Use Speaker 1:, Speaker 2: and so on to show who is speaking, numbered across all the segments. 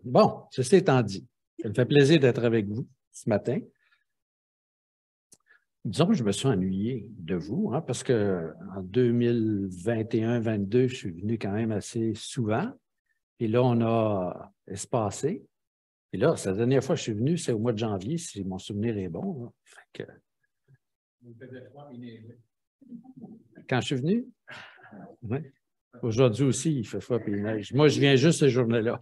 Speaker 1: Bon, ceci étant dit, ça me fait plaisir d'être avec vous ce matin. Disons que je me suis ennuyé de vous, hein, parce qu'en 2021-22, je suis venu quand même assez souvent. Et là, on a espacé. Et là, c'est la dernière fois que je suis venu, c'est au mois de janvier, si mon souvenir est bon. Fait que... Quand je suis venu? Oui. Aujourd'hui aussi, il fait froid et il neige. Moi, je viens juste ces journées-là.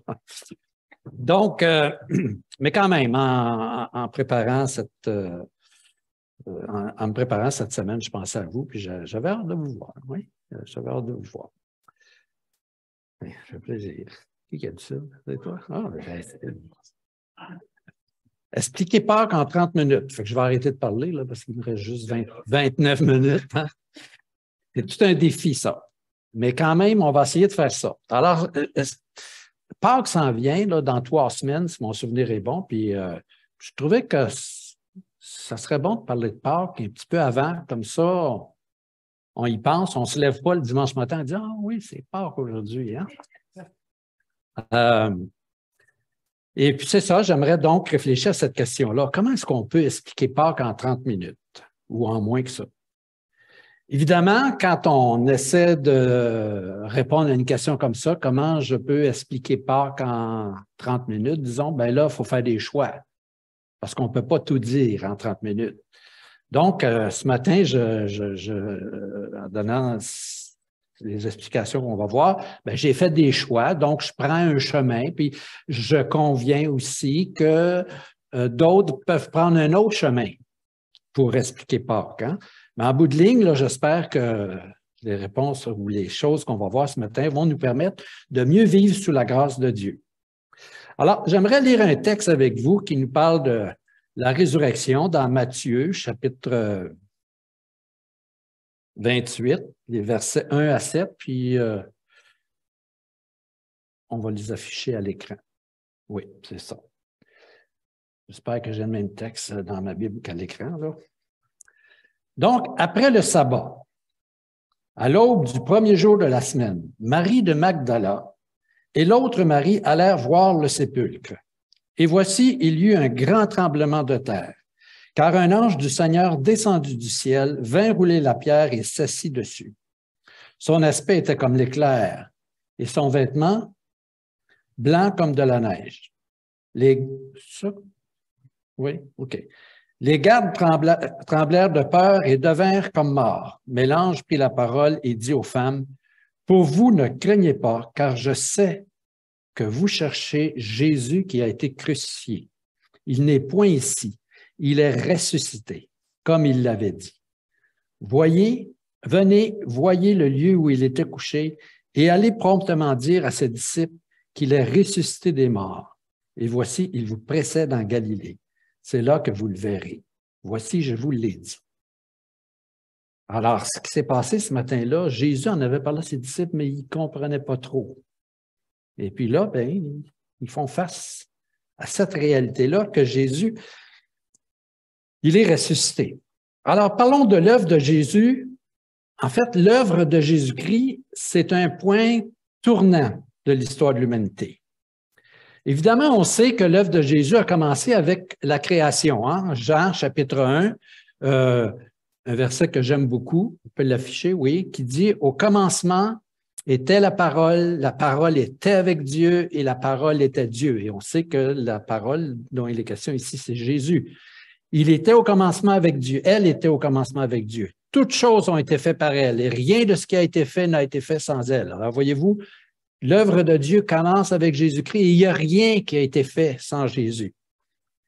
Speaker 1: Donc, mais quand même, en préparant en me préparant cette semaine, je pensais à vous, puis j'avais hâte de vous voir. Oui, j'avais hâte de vous voir. Oui, ça fait plaisir. Qui a dit ça? C'est toi? Ah, expliquez Pâques en 30 minutes. Fait que je vais arrêter de parler là, parce qu'il me reste juste 29 minutes. Hein? C'est tout un défi, ça. Mais quand même, on va essayer de faire ça. Alors, Pâques s'en vient là, dans 3 semaines, si mon souvenir est bon. Puis je trouvais que ça serait bon de parler de Pâques un petit peu avant. Comme ça, on y pense. On ne se lève pas le dimanche matin en disant « Ah oui, c'est Pâques aujourd'hui. Hein? » Et puis c'est ça, j'aimerais donc réfléchir à cette question-là. Comment est-ce qu'on peut expliquer Pâques en 30 minutes ou en moins que ça? Évidemment, quand on essaie de répondre à une question comme ça, comment je peux expliquer Pâques en 30 minutes, disons, bien là, il faut faire des choix parce qu'on ne peut pas tout dire en 30 minutes. Donc, ce matin, en donnant les explications qu'on va voir, bien, j'ai fait des choix, donc je prends un chemin, puis je conviens aussi que d'autres peuvent prendre un autre chemin pour expliquer Pâques. Hein? Mais en bout de ligne, j'espère que les réponses ou les choses qu'on va voir ce matin vont nous permettre de mieux vivre sous la grâce de Dieu. Alors, j'aimerais lire un texte avec vous qui nous parle de la résurrection dans Matthieu, chapitre 28, les versets 1 à 7, puis on va les afficher à l'écran. Oui, c'est ça. J'espère que j'ai le même texte dans ma Bible qu'à l'écran, là. Donc, après le sabbat, à l'aube du premier jour de la semaine, Marie de Magdala et l'autre Marie allèrent voir le sépulcre. Et voici, il y eut un grand tremblement de terre, car un ange du Seigneur descendu du ciel vint rouler la pierre et s'assit dessus. Son aspect était comme l'éclair, et son vêtement blanc comme de la neige. Oui, OK. Les gardes tremblèrent de peur et devinrent comme morts. Mais l'ange prit la parole et dit aux femmes, « Pour vous, ne craignez pas, car je sais que vous cherchez Jésus qui a été crucifié. Il n'est point ici, il est ressuscité, comme il l'avait dit. Venez, voyez le lieu où il était couché, et allez promptement dire à ses disciples qu'il est ressuscité des morts. Et voici, il vous précède en Galilée. C'est là que vous le verrez. Voici, je vous l'ai dit. » Alors, ce qui s'est passé ce matin-là, Jésus en avait parlé à ses disciples, mais ils ne comprenaient pas trop. Et puis là, bien, ils font face à cette réalité-là que Jésus, il est ressuscité. Alors, parlons de l'œuvre de Jésus. En fait, l'œuvre de Jésus-Christ, c'est un point tournant de l'histoire de l'humanité. Évidemment, on sait que l'œuvre de Jésus a commencé avec la création. Hein? Jean, chapitre 1, un verset que j'aime beaucoup, on peut l'afficher, oui, qui dit « Au commencement était la parole était avec Dieu et la parole était Dieu. » Et on sait que la parole dont il est question ici, c'est Jésus. Il était au commencement avec Dieu. Elle était au commencement avec Dieu. Toutes choses ont été faites par elle et rien de ce qui a été fait n'a été fait sans elle. Alors, voyez-vous, l'œuvre de Dieu commence avec Jésus-Christ et il n'y a rien qui a été fait sans Jésus.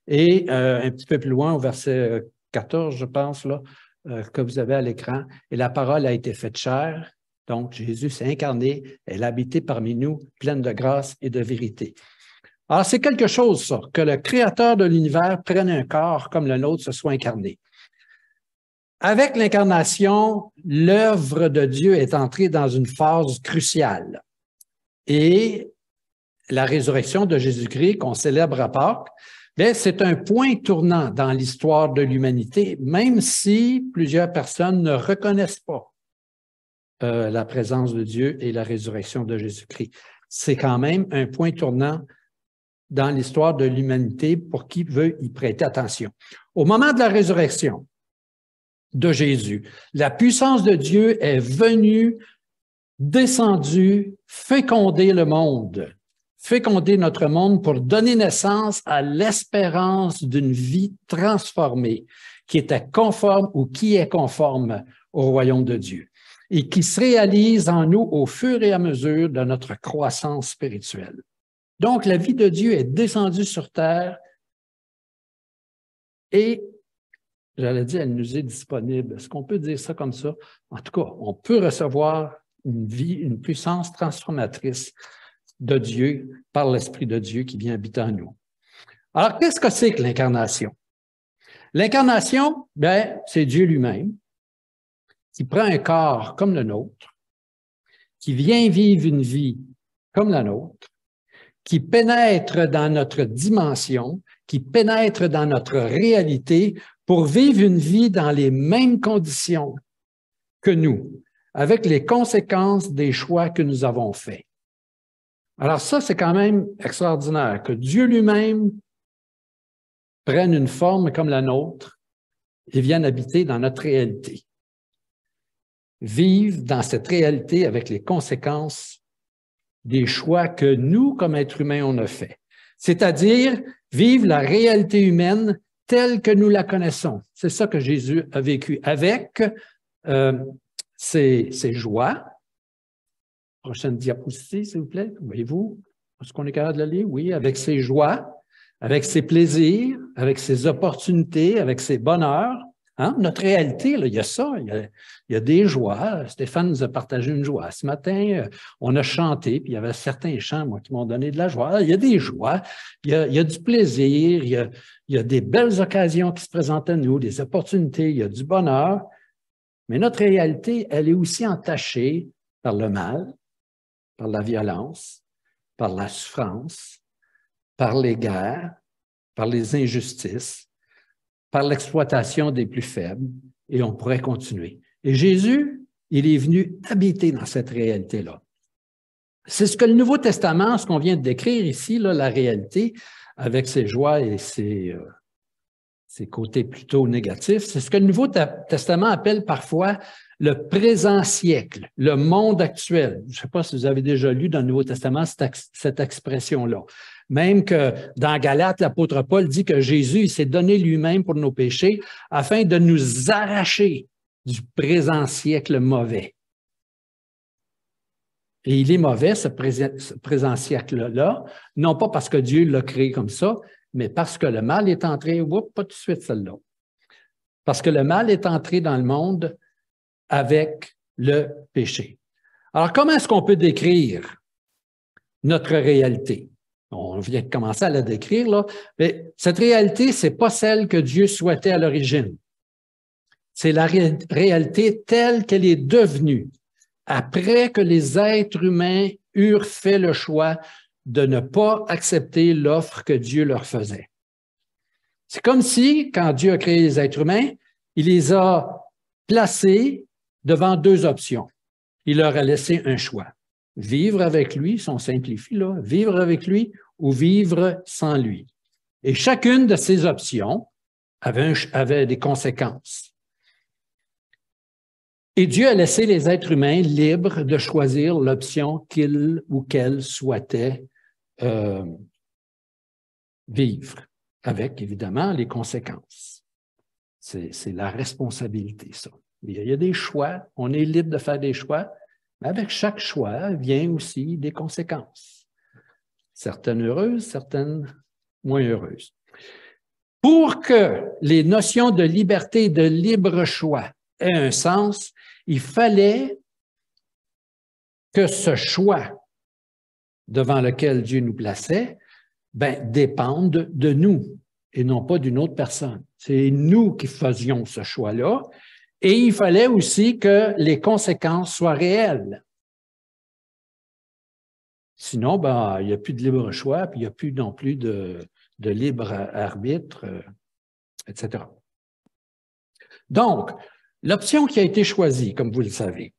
Speaker 1: Et un petit peu plus loin, au verset 14, je pense, là, que vous avez à l'écran, « Et la parole a été faite chair. » Donc, Jésus s'est incarné, elle a habité parmi nous, pleine de grâce et de vérité. Alors, c'est quelque chose, ça, que le Créateur de l'univers prenne un corps comme le nôtre, se soit incarné. Avec l'incarnation, l'œuvre de Dieu est entrée dans une phase cruciale. Et la résurrection de Jésus-Christ qu'on célèbre à Pâques, c'est un point tournant dans l'histoire de l'humanité, même si plusieurs personnes ne reconnaissent pas la présence de Dieu et la résurrection de Jésus-Christ. C'est quand même un point tournant dans l'histoire de l'humanité pour qui veut y prêter attention. Au moment de la résurrection de Jésus, la puissance de Dieu est venue, descendue, féconder le monde, féconder notre monde pour donner naissance à l'espérance d'une vie transformée qui était conforme ou qui est conforme au royaume de Dieu et qui se réalise en nous au fur et à mesure de notre croissance spirituelle. Donc, la vie de Dieu est descendue sur terre et, j'allais dire, elle nous est disponible. Est-ce qu'on peut dire ça comme ça? En tout cas, on peut recevoir une vie, une puissance transformatrice de Dieu par l'Esprit de Dieu qui vient habiter en nous. Alors, qu'est-ce que c'est que l'incarnation? L'incarnation, bien, c'est Dieu lui-même qui prend un corps comme le nôtre, qui vient vivre une vie comme la nôtre, qui pénètre dans notre dimension, qui pénètre dans notre réalité pour vivre une vie dans les mêmes conditions que nous, avec les conséquences des choix que nous avons faits. Alors ça, c'est quand même extraordinaire, que Dieu lui-même prenne une forme comme la nôtre et vienne habiter dans notre réalité. Vivre dans cette réalité avec les conséquences des choix que nous, comme êtres humains, on a fait. C'est-à-dire vivre la réalité humaine telle que nous la connaissons. C'est ça que Jésus a vécu avec ses joies. Prochaine diapositive, s'il vous plaît. Voyez-vous? Est-ce qu'on est capable de la lire? Oui, avec ses joies, avec ses plaisirs, avec ses opportunités, avec ses bonheurs. Hein? Notre réalité, là, il y a ça, il y a des joies. Stéphane nous a partagé une joie. Ce matin, on a chanté, puis il y avait certains chants, moi, qui m'ont donné de la joie. Il y a des joies, il y a du plaisir, il y a des belles occasions qui se présentent à nous, des opportunités, il y a du bonheur. Mais notre réalité, elle est aussi entachée par le mal, par la violence, par la souffrance, par les guerres, par les injustices, par l'exploitation des plus faibles, et on pourrait continuer. Et Jésus, il est venu habiter dans cette réalité-là. C'est ce que le Nouveau Testament, ce qu'on vient de décrire ici, là, la réalité, avec ses joies et ses côtés plutôt négatifs, c'est ce que le Nouveau Testament appelle parfois le présent siècle, le monde actuel. Je ne sais pas si vous avez déjà lu dans le Nouveau Testament cette expression-là. Même que dans Galates, l'apôtre Paul dit que Jésus, il s'est donné lui-même pour nos péchés afin de nous arracher du présent siècle mauvais. Et il est mauvais, ce présent siècle-là, non pas parce que Dieu l'a créé comme ça, mais parce que le mal est entré, pas tout de suite celle-là, parce que le mal est entré dans le monde avec le péché. Alors, comment est-ce qu'on peut décrire notre réalité? On vient de commencer à la décrire, là, mais cette réalité, ce n'est pas celle que Dieu souhaitait à l'origine. C'est la réalité telle qu'elle est devenue après que les êtres humains eurent fait le choix de ne pas accepter l'offre que Dieu leur faisait. C'est comme si, quand Dieu a créé les êtres humains, il les a placés devant deux options. Il leur a laissé un choix. Vivre avec lui, si on simplifie, là, vivre avec lui ou vivre sans lui. Et chacune de ces options avait des conséquences. Et Dieu a laissé les êtres humains libres de choisir l'option qu'ils ou qu'elles souhaitaient vivre, avec évidemment les conséquences. C'est la responsabilité, ça. Il y a des choix, on est libre de faire des choix, mais avec chaque choix vient aussi des conséquences. Certaines heureuses, certaines moins heureuses. Pour que les notions de liberté et de libre choix aient un sens, il fallait que ce choix devant lequel Dieu nous plaçait, dépende de nous et non pas d'une autre personne. C'est nous qui faisions ce choix-là et il fallait aussi que les conséquences soient réelles. Sinon, il n'y a plus de libre choix, puis il n'y a plus non plus de libre arbitre, etc. Donc, l'option qui a été choisie, comme vous le savez,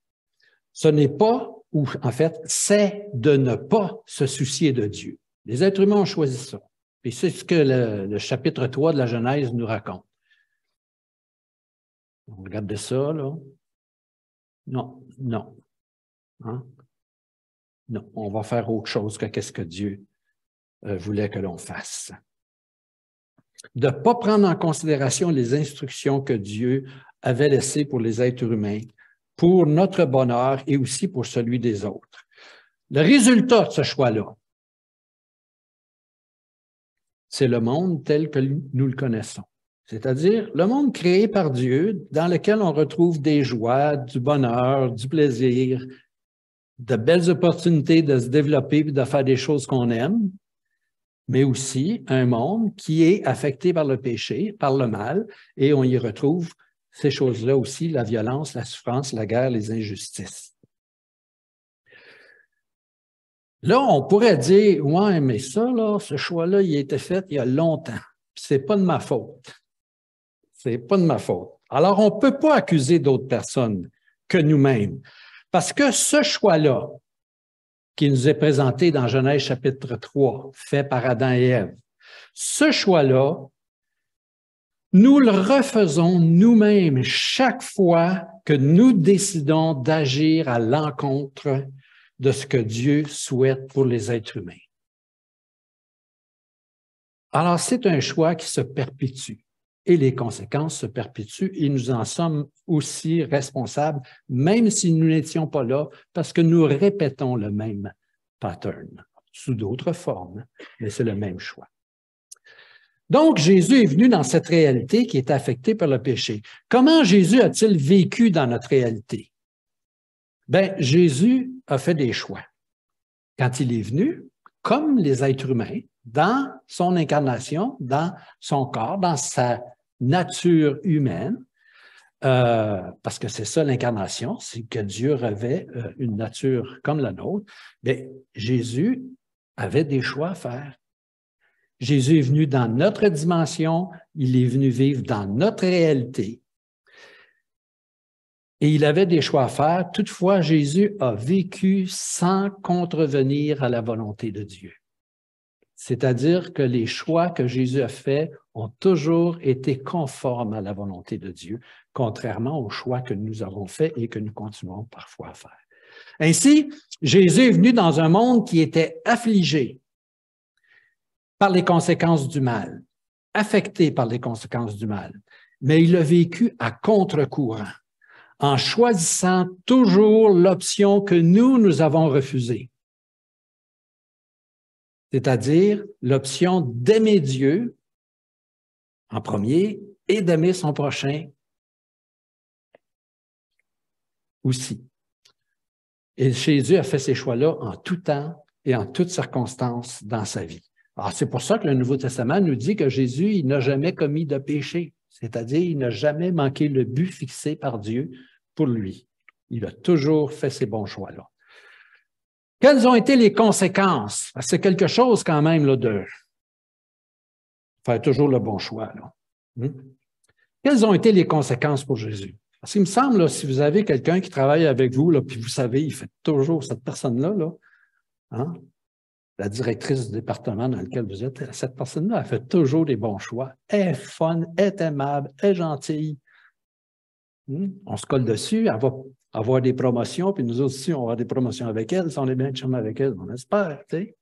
Speaker 1: ce n'est pas, ou en fait, c'est de ne pas se soucier de Dieu. Les êtres humains ont choisi ça. Et c'est ce que le chapitre 3 de la Genèse nous raconte. Regardez ça, là. Non, non. Hein? Non, on va faire autre chose que ce que Dieu voulait que l'on fasse. De ne pas prendre en considération les instructions que Dieu avait laissées pour les êtres humains, pour notre bonheur et aussi pour celui des autres. Le résultat de ce choix-là, c'est le monde tel que nous le connaissons. C'est-à-dire le monde créé par Dieu, dans lequel on retrouve des joies, du bonheur, du plaisir, de belles opportunités de se développer et de faire des choses qu'on aime, mais aussi un monde qui est affecté par le péché, par le mal, et on y retrouve ces choses-là aussi, la violence, la souffrance, la guerre, les injustices. Là, on pourrait dire, ouais, mais ça, là, ce choix-là, il a été fait il y a longtemps. C'est pas de ma faute. C'est pas de ma faute. Alors, on ne peut pas accuser d'autres personnes que nous-mêmes. Parce que ce choix-là, qui nous est présenté dans Genèse chapitre 3, fait par Adam et Ève, ce choix-là, nous le refaisons nous-mêmes chaque fois que nous décidons d'agir à l'encontre de ce que Dieu souhaite pour les êtres humains. Alors, c'est un choix qui se perpétue et les conséquences se perpétuent et nous en sommes aussi responsables, même si nous n'étions pas là, parce que nous répétons le même pattern, sous d'autres formes, mais c'est le même choix. Donc, Jésus est venu dans cette réalité qui est affectée par le péché. Comment Jésus a-t-il vécu dans notre réalité? Bien, Jésus a fait des choix. Quand il est venu, comme les êtres humains, dans son incarnation, dans son corps, dans sa nature humaine, parce que c'est ça l'incarnation, c'est que Dieu revêt une nature comme la nôtre, bien, Jésus avait des choix à faire. Jésus est venu dans notre dimension, il est venu vivre dans notre réalité. Et il avait des choix à faire. Toutefois, Jésus a vécu sans contrevenir à la volonté de Dieu. C'est-à-dire que les choix que Jésus a faits ont toujours été conformes à la volonté de Dieu, contrairement aux choix que nous avons faits et que nous continuons parfois à faire. Ainsi, Jésus est venu dans un monde qui était affligé par les conséquences du mal, affecté par les conséquences du mal, mais il a vécu à contre-courant, en choisissant toujours l'option que nous avons refusée, c'est-à-dire l'option d'aimer Dieu en premier et d'aimer son prochain aussi. Et Jésus a fait ces choix-là en tout temps et en toutes circonstances dans sa vie. Alors, c'est pour ça que le Nouveau Testament nous dit que Jésus, il n'a jamais commis de péché, c'est-à-dire il n'a jamais manqué le but fixé par Dieu pour lui. Il a toujours fait ces bons choix-là. Quelles ont été les conséquences? C'est quelque chose quand même là, de faire toujours le bon choix. Là. Quelles ont été les conséquences pour Jésus? Parce qu'il me semble, là, si vous avez quelqu'un qui travaille avec vous, là, puis vous savez, il fait toujours cette personne-là, là, hein? La directrice du département dans lequel vous êtes, cette personne-là, elle fait toujours des bons choix. Elle est fun, elle est aimable, elle est gentille. On se colle dessus, elle va avoir des promotions, puis nous aussi, on va avoir des promotions avec elle, si on est bien de chemin avec elle, on espère. Tu sais.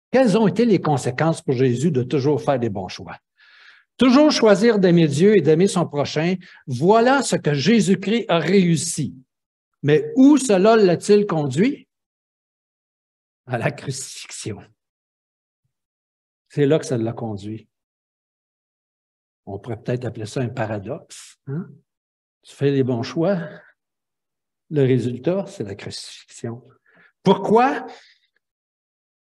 Speaker 1: Quelles ont été les conséquences pour Jésus de toujours faire des bons choix? Toujours choisir d'aimer Dieu et d'aimer son prochain, voilà ce que Jésus-Christ a réussi. Mais où cela l'a-t-il conduit? À la crucifixion. C'est là que ça l'a conduit. On pourrait peut-être appeler ça un paradoxe. Hein? Tu fais les bons choix, le résultat, c'est la crucifixion. Pourquoi?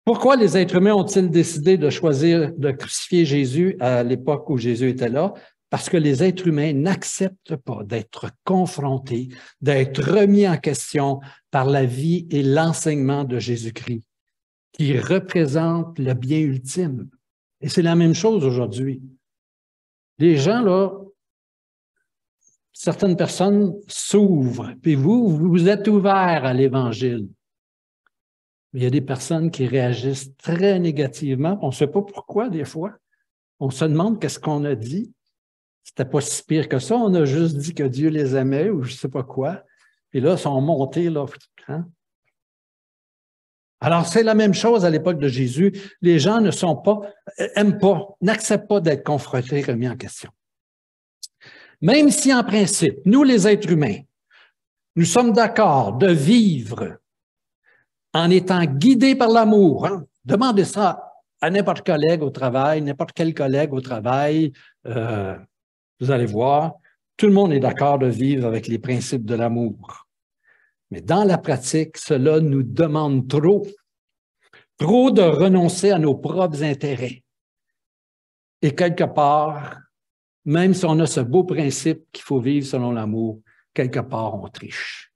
Speaker 1: Pourquoi les êtres humains ont-ils décidé de choisir de crucifier Jésus à l'époque où Jésus était là? Parce que les êtres humains n'acceptent pas d'être confrontés, d'être remis en question par la vie et l'enseignement de Jésus-Christ, qui représente le bien ultime. Et c'est la même chose aujourd'hui. Les gens, là, certaines personnes s'ouvrent, puis vous êtes ouverts à l'Évangile. Mais il y a des personnes qui réagissent très négativement. On ne sait pas pourquoi, des fois. On se demande qu'est-ce qu'on a dit. C'était pas si pire que ça. On a juste dit que Dieu les aimait ou je ne sais pas quoi. Et là, ils sont montés, là. Hein? Alors, c'est la même chose à l'époque de Jésus. Les gens n'aiment pas, n'acceptent pas d'être confrontés, remis en question. Même si, en principe, nous, les êtres humains, nous sommes d'accord de vivre en étant guidés par l'amour. Hein? Demandez ça à n'importe quel collègue au travail. Vous allez voir, tout le monde est d'accord de vivre avec les principes de l'amour. Mais dans la pratique, cela nous demande trop de renoncer à nos propres intérêts. Et quelque part, même si on a ce beau principe qu'il faut vivre selon l'amour, quelque part, on triche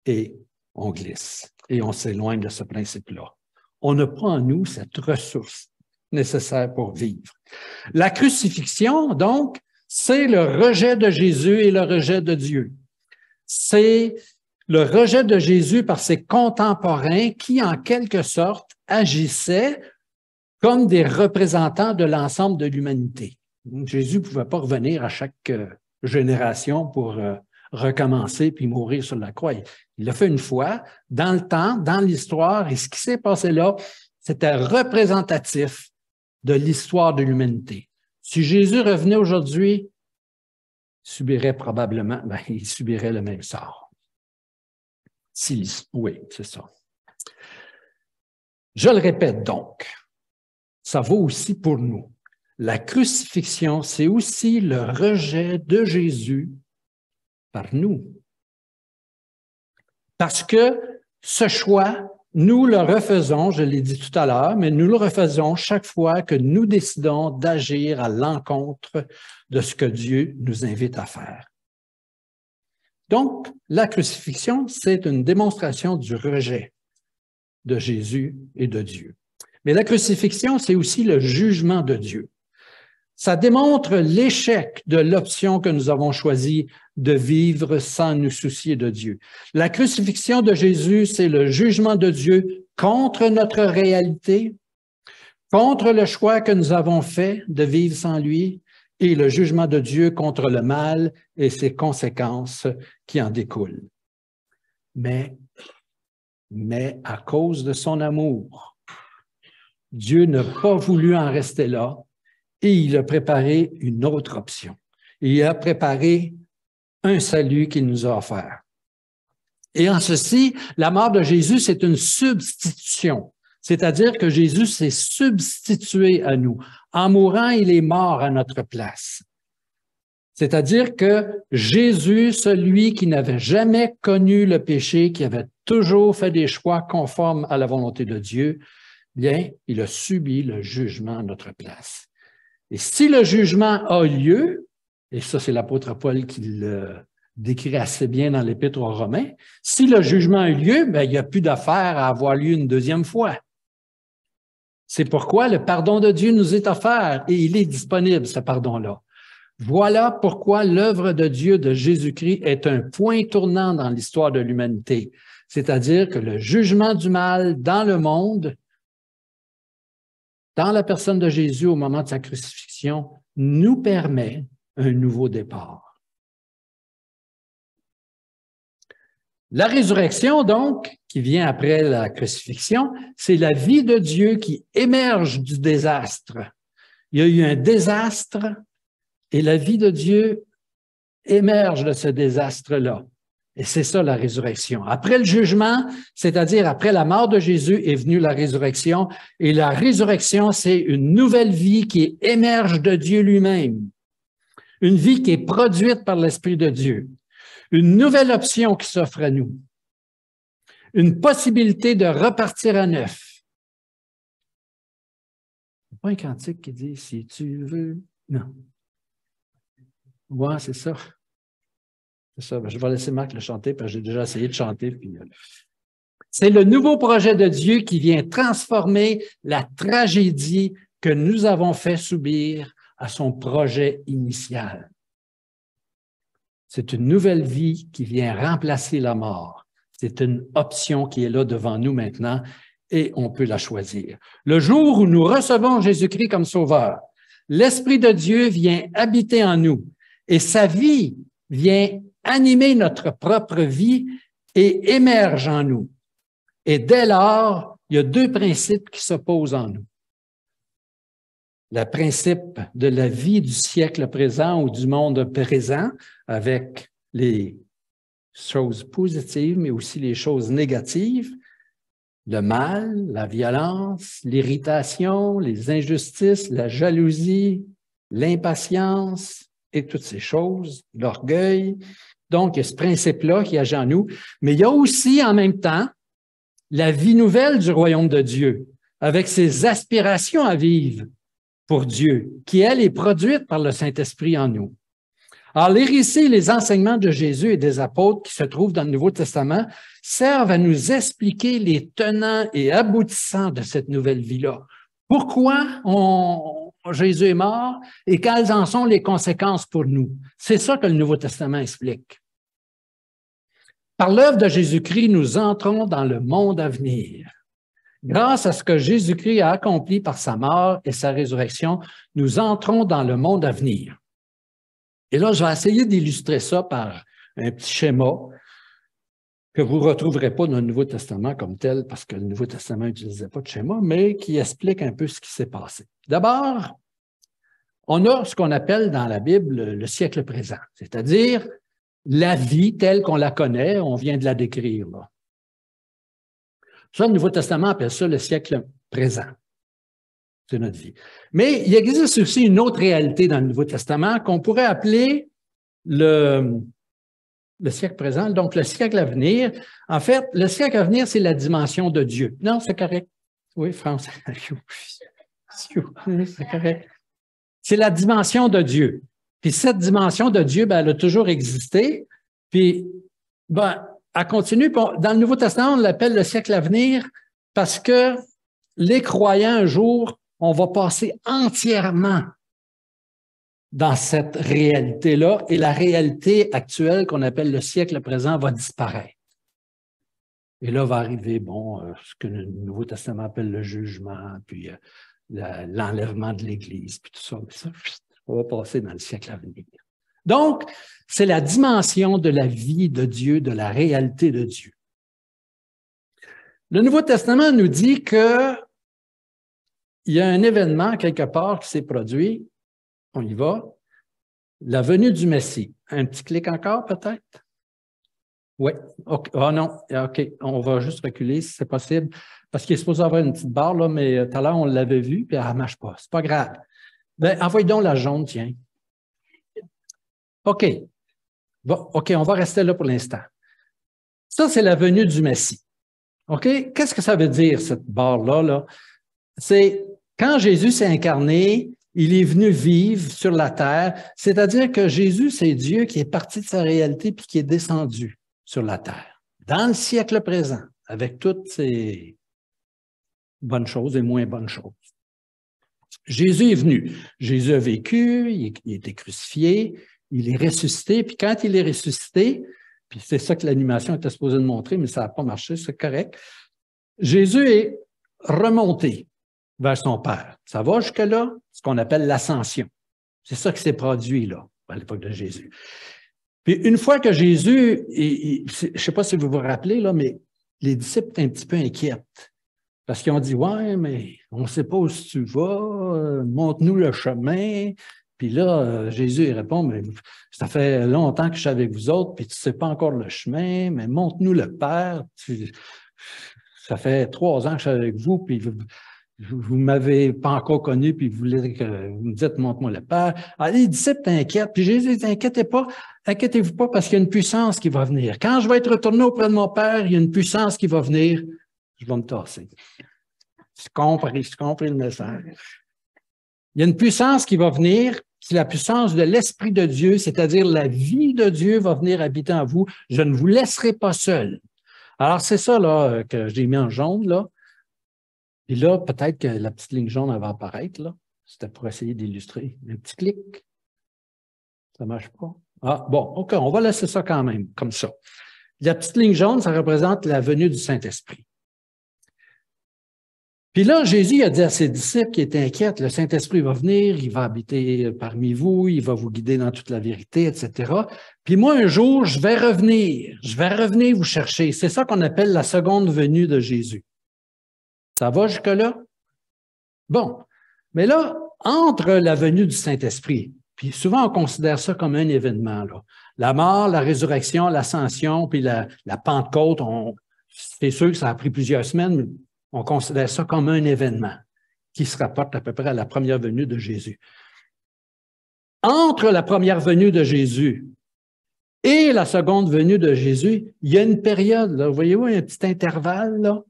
Speaker 1: et on glisse et on s'éloigne de ce principe-là. On n'a pas en nous cette ressource nécessaire pour vivre. La crucifixion, donc, c'est le rejet de Jésus et le rejet de Dieu. C'est le rejet de Jésus par ses contemporains qui, en quelque sorte, agissaient comme des représentants de l'ensemble de l'humanité. Jésus ne pouvait pas revenir à chaque génération pour recommencer puis mourir sur la croix. Il l'a fait une fois, dans le temps, dans l'histoire, et ce qui s'est passé là, c'était représentatif de l'histoire de l'humanité. Si Jésus revenait aujourd'hui, il subirait le même sort. Oui, c'est ça. Je le répète donc, ça vaut aussi pour nous. La crucifixion, c'est aussi le rejet de Jésus par nous. Parce que ce choix, nous le refaisons, je l'ai dit tout à l'heure, mais nous le refaisons chaque fois que nous décidons d'agir à l'encontre de ce que Dieu nous invite à faire. Donc, la crucifixion, c'est une démonstration du rejet de Jésus et de Dieu. Mais la crucifixion, c'est aussi le jugement de Dieu. Ça démontre l'échec de l'option que nous avons choisie de vivre sans nous soucier de Dieu. La crucifixion de Jésus, c'est le jugement de Dieu contre notre réalité, contre le choix que nous avons fait de vivre sans lui, et le jugement de Dieu contre le mal et ses conséquences qui en découlent. Mais à cause de son amour, Dieu n'a pas voulu en rester là et il a préparé une autre option. Il a préparé un salut qu'il nous a offert. Et en ceci, la mort de Jésus, c'est une substitution. C'est-à-dire que Jésus s'est substitué à nous. En mourant, il est mort à notre place. C'est-à-dire que Jésus, celui qui n'avait jamais connu le péché, qui avait toujours fait des choix conformes à la volonté de Dieu, bien, il a subi le jugement à notre place. Et si le jugement a lieu, et ça c'est l'apôtre Paul qui le décrit assez bien dans l'Épître aux Romains, si le jugement a eu lieu, bien, il n'y a plus d'affaire à avoir lieu une deuxième fois. C'est pourquoi le pardon de Dieu nous est offert et il est disponible, ce pardon-là. Voilà pourquoi l'œuvre de Dieu de Jésus-Christ est un point tournant dans l'histoire de l'humanité. C'est-à-dire que le jugement du mal dans le monde, dans la personne de Jésus au moment de sa crucifixion, nous permet un nouveau départ. La résurrection, donc, qui vient après la crucifixion, c'est la vie de Dieu qui émerge du désastre. Il y a eu un désastre et la vie de Dieu émerge de ce désastre-là. Et c'est ça la résurrection. Après le jugement, c'est-à-dire après la mort de Jésus, est venue la résurrection. Et la résurrection, c'est une nouvelle vie qui émerge de Dieu lui-même. Une vie qui est produite par l'Esprit de Dieu. Une nouvelle option qui s'offre à nous. Une possibilité de repartir à neuf. Il n'y a pas un cantique qui dit « Si tu veux ». Non. Ouais, c'est ça. C'est ça. Je vais laisser Marc le chanter parce que j'ai déjà essayé de chanter. C'est le nouveau projet de Dieu qui vient transformer la tragédie que nous avons fait subir à son projet initial. C'est une nouvelle vie qui vient remplacer la mort. C'est une option qui est là devant nous maintenant et on peut la choisir. Le jour où nous recevons Jésus-Christ comme Sauveur, l'Esprit de Dieu vient habiter en nous et sa vie vient animer notre propre vie et émerge en nous. Et dès lors, il y a deux principes qui s'opposent en nous. Le principe de la vie du siècle présent ou du monde présent, avec les choses positives, mais aussi les choses négatives, le mal, la violence, l'irritation, les injustices, la jalousie, l'impatience et toutes ces choses, l'orgueil. Donc, il y a ce principe-là qui agit en nous, mais il y a aussi en même temps la vie nouvelle du royaume de Dieu, avec ses aspirations à vivre pour Dieu, qui, elle, est produite par le Saint-Esprit en nous. Alors, les récits, les enseignements de Jésus et des apôtres qui se trouvent dans le Nouveau Testament servent à nous expliquer les tenants et aboutissants de cette nouvelle vie-là. Pourquoi Jésus est mort et quelles en sont les conséquences pour nous? C'est ça que le Nouveau Testament explique. Par l'œuvre de Jésus-Christ, nous entrons dans le monde à venir. Grâce à ce que Jésus-Christ a accompli par sa mort et sa résurrection, nous entrons dans le monde à venir. Et là, je vais essayer d'illustrer ça par un petit schéma que vous ne retrouverez pas dans le Nouveau Testament comme tel, parce que le Nouveau Testament n'utilisait pas de schéma, mais qui explique un peu ce qui s'est passé. D'abord, on a ce qu'on appelle dans la Bible le siècle présent, c'est-à-dire la vie telle qu'on la connaît, on vient de la décrire là. Ça, le Nouveau Testament appelle ça le siècle présent. C'est notre vie. Mais il existe aussi une autre réalité dans le Nouveau Testament qu'on pourrait appeler le siècle présent, donc le siècle à venir. En fait, le siècle à venir, c'est la dimension de Dieu. Non, c'est correct. Oui, France. C'est correct. C'est la dimension de Dieu. Puis cette dimension de Dieu, ben, elle a toujours existé. Puis, ben, elle continue. Dans le Nouveau Testament, on l'appelle le siècle à venir parce que les croyants, un jour, on va passer entièrement dans cette réalité-là et la réalité actuelle qu'on appelle le siècle présent va disparaître. Et là va arriver, ce que le Nouveau Testament appelle le jugement, puis l'enlèvement de l'Église, puis tout ça. Mais ça, on va passer dans le siècle à venir. Donc, c'est la dimension de la vie de Dieu, de la réalité de Dieu. Le Nouveau Testament nous dit que il y a un événement quelque part qui s'est produit. On y va. La venue du Messie. Un petit clic encore, peut-être? Oui. Okay. Oh non. OK. On va juste reculer si c'est possible. Parce qu'il est supposé avoir une petite barre, là, mais tout à l'heure, on l'avait vu, puis elle ne marche pas. C'est pas grave. Bien, envoie donc la jaune, tiens. OK. OK, on va rester là pour l'instant. Ça, c'est la venue du Messie. OK? Qu'est-ce que ça veut dire, cette barre-là, là? C'est quand Jésus s'est incarné, il est venu vivre sur la terre, c'est-à-dire que Jésus, c'est Dieu qui est parti de sa réalité puis qui est descendu sur la terre, dans le siècle présent, avec toutes ses bonnes choses et moins bonnes choses. Jésus est venu. Jésus a vécu, il a été crucifié, il est ressuscité, puis quand il est ressuscité, puis c'est ça que l'animation était supposée de montrer, mais ça n'a pas marché, c'est correct. Jésus est remonté vers son Père. Ça va jusque-là, ce qu'on appelle l'ascension. C'est ça qui s'est produit là, à l'époque de Jésus. Puis une fois que Jésus, je ne sais pas si vous vous rappelez, là, mais les disciples étaient un petit peu inquiètes. Parce qu'ils ont dit, ouais, mais on ne sait pas où tu vas, montre-nous le chemin. Puis là, Jésus il répond, mais ça fait longtemps que je suis avec vous autres, puis tu ne sais pas encore le chemin, mais montre-nous le Père. Ça fait 3 ans que je suis avec vous, puis vous ne m'avez pas encore connu, puis vous voulez que vous me dites, montre-moi le Père. Alors, les disciples t'inquiètent, puis Jésus dit, inquiétez-vous pas, parce qu'il y a une puissance qui va venir. Quand je vais être retourné auprès de mon Père, il y a une puissance qui va venir. Je vais me tasser. Je compris le message. Il y a une puissance qui va venir, c'est la puissance de l'Esprit de Dieu, c'est-à-dire la vie de Dieu va venir habiter en vous. Je ne vous laisserai pas seul. Alors, c'est ça là que j'ai mis en jaune, là. Et là, peut-être que la petite ligne jaune elle va apparaître, là. C'était pour essayer d'illustrer. Un petit clic. Ça ne marche pas. Ah, bon, OK, on va laisser ça quand même, comme ça. La petite ligne jaune, ça représente la venue du Saint-Esprit. Puis là, Jésus a dit à ses disciples qui étaient inquiets, le Saint-Esprit va venir, il va habiter parmi vous, il va vous guider dans toute la vérité, etc. Puis moi, un jour, je vais revenir vous chercher. C'est ça qu'on appelle la seconde venue de Jésus. Ça va jusque-là? Bon, mais là, entre la venue du Saint-Esprit, puis souvent on considère ça comme un événement, là. La mort, la résurrection, l'ascension, puis la Pentecôte, c'est sûr que ça a pris plusieurs semaines, mais on considère ça comme un événement qui se rapporte à peu près à la première venue de Jésus. Entre la première venue de Jésus et la seconde venue de Jésus, il y a une période, là, voyez-vous, un petit intervalle, là.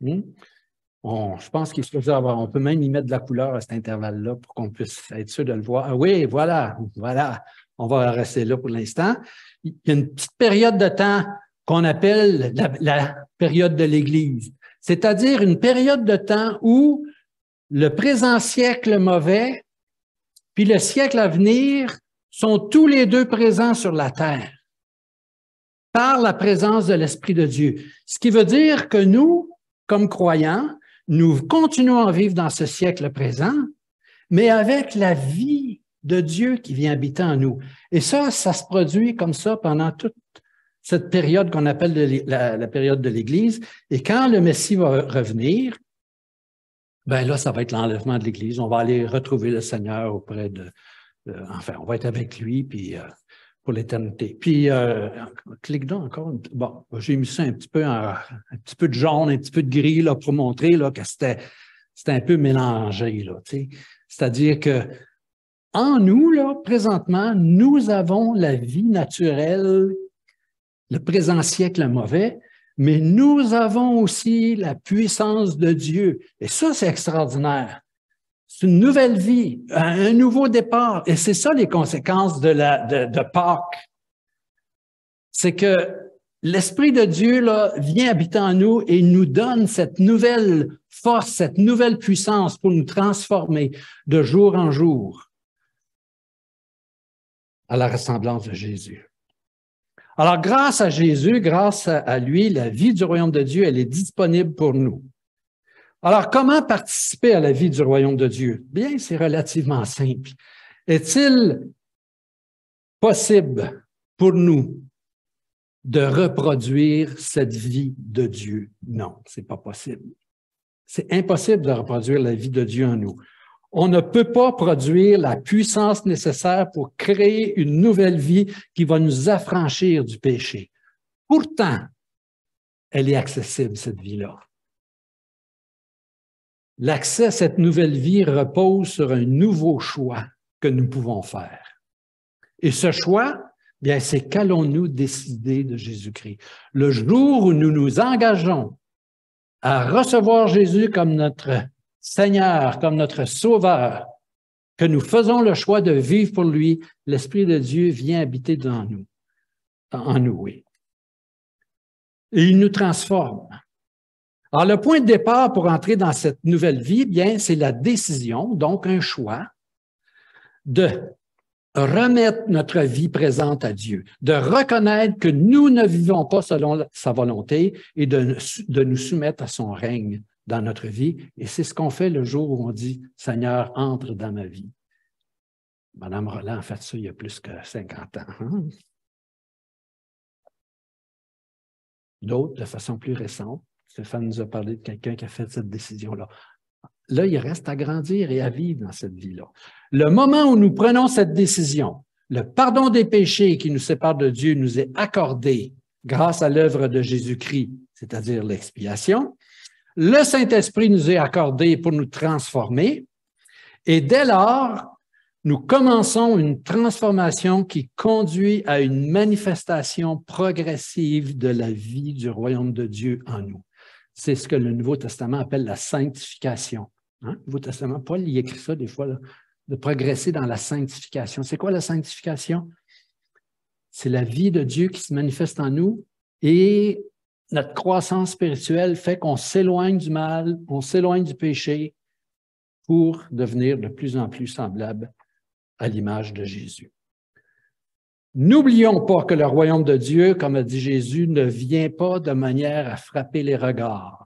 Speaker 1: Je pense qu'il se faisait avoir, on peut même y mettre de la couleur à cet intervalle-là pour qu'on puisse être sûr de le voir. Ah oui, voilà, on va rester là pour l'instant. Il y a une petite période de temps qu'on appelle la période de l'Église, c'est-à-dire une période de temps où le présent siècle mauvais puis le siècle à venir sont tous les deux présents sur la terre par la présence de l'Esprit de Dieu. Ce qui veut dire que nous, comme croyants, nous continuons à vivre dans ce siècle présent, mais avec la vie de Dieu qui vient habiter en nous. Et ça se produit comme ça pendant toute cette période qu'on appelle la période de l'Église. Et quand le Messie va revenir, ben là, ça va être l'enlèvement de l'Église. On va aller retrouver le Seigneur auprès enfin, on va être avec lui, puis pour l'éternité. Puis, clique donc encore. Bon, j'ai mis ça un petit peu de jaune, un petit peu de gris là, pour montrer là, que c'était un peu mélangé. Là, tu sais. C'est-à-dire que en nous, là, présentement, nous avons la vie naturelle, le présent siècle mauvais, mais nous avons aussi la puissance de Dieu. Et ça, c'est extraordinaire. C'est une nouvelle vie, un nouveau départ. Et c'est ça les conséquences de Pâques. C'est que l'Esprit de Dieu là, vient habiter en nous et nous donne cette nouvelle force, cette nouvelle puissance pour nous transformer de jour en jour à la ressemblance de Jésus. Alors, grâce à Jésus, grâce à lui, la vie du royaume de Dieu, elle est disponible pour nous. Alors, comment participer à la vie du royaume de Dieu? Bien, c'est relativement simple. Est-il possible pour nous de reproduire cette vie de Dieu? Non, c'est pas possible. C'est impossible de reproduire la vie de Dieu en nous. On ne peut pas produire la puissance nécessaire pour créer une nouvelle vie qui va nous affranchir du péché. Pourtant, elle est accessible, cette vie-là. L'accès à cette nouvelle vie repose sur un nouveau choix que nous pouvons faire. Et ce choix, bien, c'est qu'allons-nous décider de Jésus-Christ. Le jour où nous nous engageons à recevoir Jésus comme notre Seigneur, comme notre Sauveur, que nous faisons le choix de vivre pour lui, l'Esprit de Dieu vient habiter en nous, oui. Et il nous transforme. Alors, le point de départ pour entrer dans cette nouvelle vie, bien, c'est la décision, donc un choix, de remettre notre vie présente à Dieu, de reconnaître que nous ne vivons pas selon sa volonté et de nous soumettre à son règne dans notre vie. Et c'est ce qu'on fait le jour où on dit « Seigneur, entre dans ma vie ». Madame Roland a fait ça il y a plus que 50 ans. Hein? D'autres, de façon plus récente, Stéphane nous a parlé de quelqu'un qui a fait cette décision-là. Là, il reste à grandir et à vivre dans cette vie-là. Le moment où nous prenons cette décision, le pardon des péchés qui nous séparent de Dieu nous est accordé grâce à l'œuvre de Jésus-Christ, c'est-à-dire l'expiation. Le Saint-Esprit nous est accordé pour nous transformer. Et dès lors, nous commençons une transformation qui conduit à une manifestation progressive de la vie du royaume de Dieu en nous. C'est ce que le Nouveau Testament appelle la sanctification. Hein? Le Nouveau Testament, Paul y écrit ça des fois, là, de progresser dans la sanctification. C'est quoi la sanctification? C'est la vie de Dieu qui se manifeste en nous et notre croissance spirituelle fait qu'on s'éloigne du mal, on s'éloigne du péché pour devenir de plus en plus semblable à l'image de Jésus. N'oublions pas que le royaume de Dieu, comme a dit Jésus, ne vient pas de manière à frapper les regards.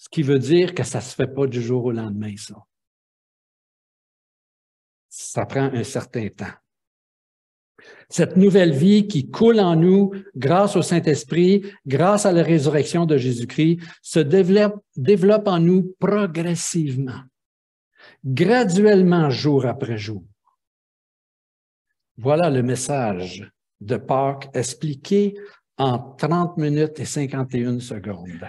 Speaker 1: Ce qui veut dire que ça ne se fait pas du jour au lendemain, ça. Ça prend un certain temps. Cette nouvelle vie qui coule en nous grâce au Saint-Esprit, grâce à la résurrection de Jésus-Christ, se développe en nous progressivement, graduellement, jour après jour. Voilà le message de Pâques expliqué en 30 minutes et 51 secondes.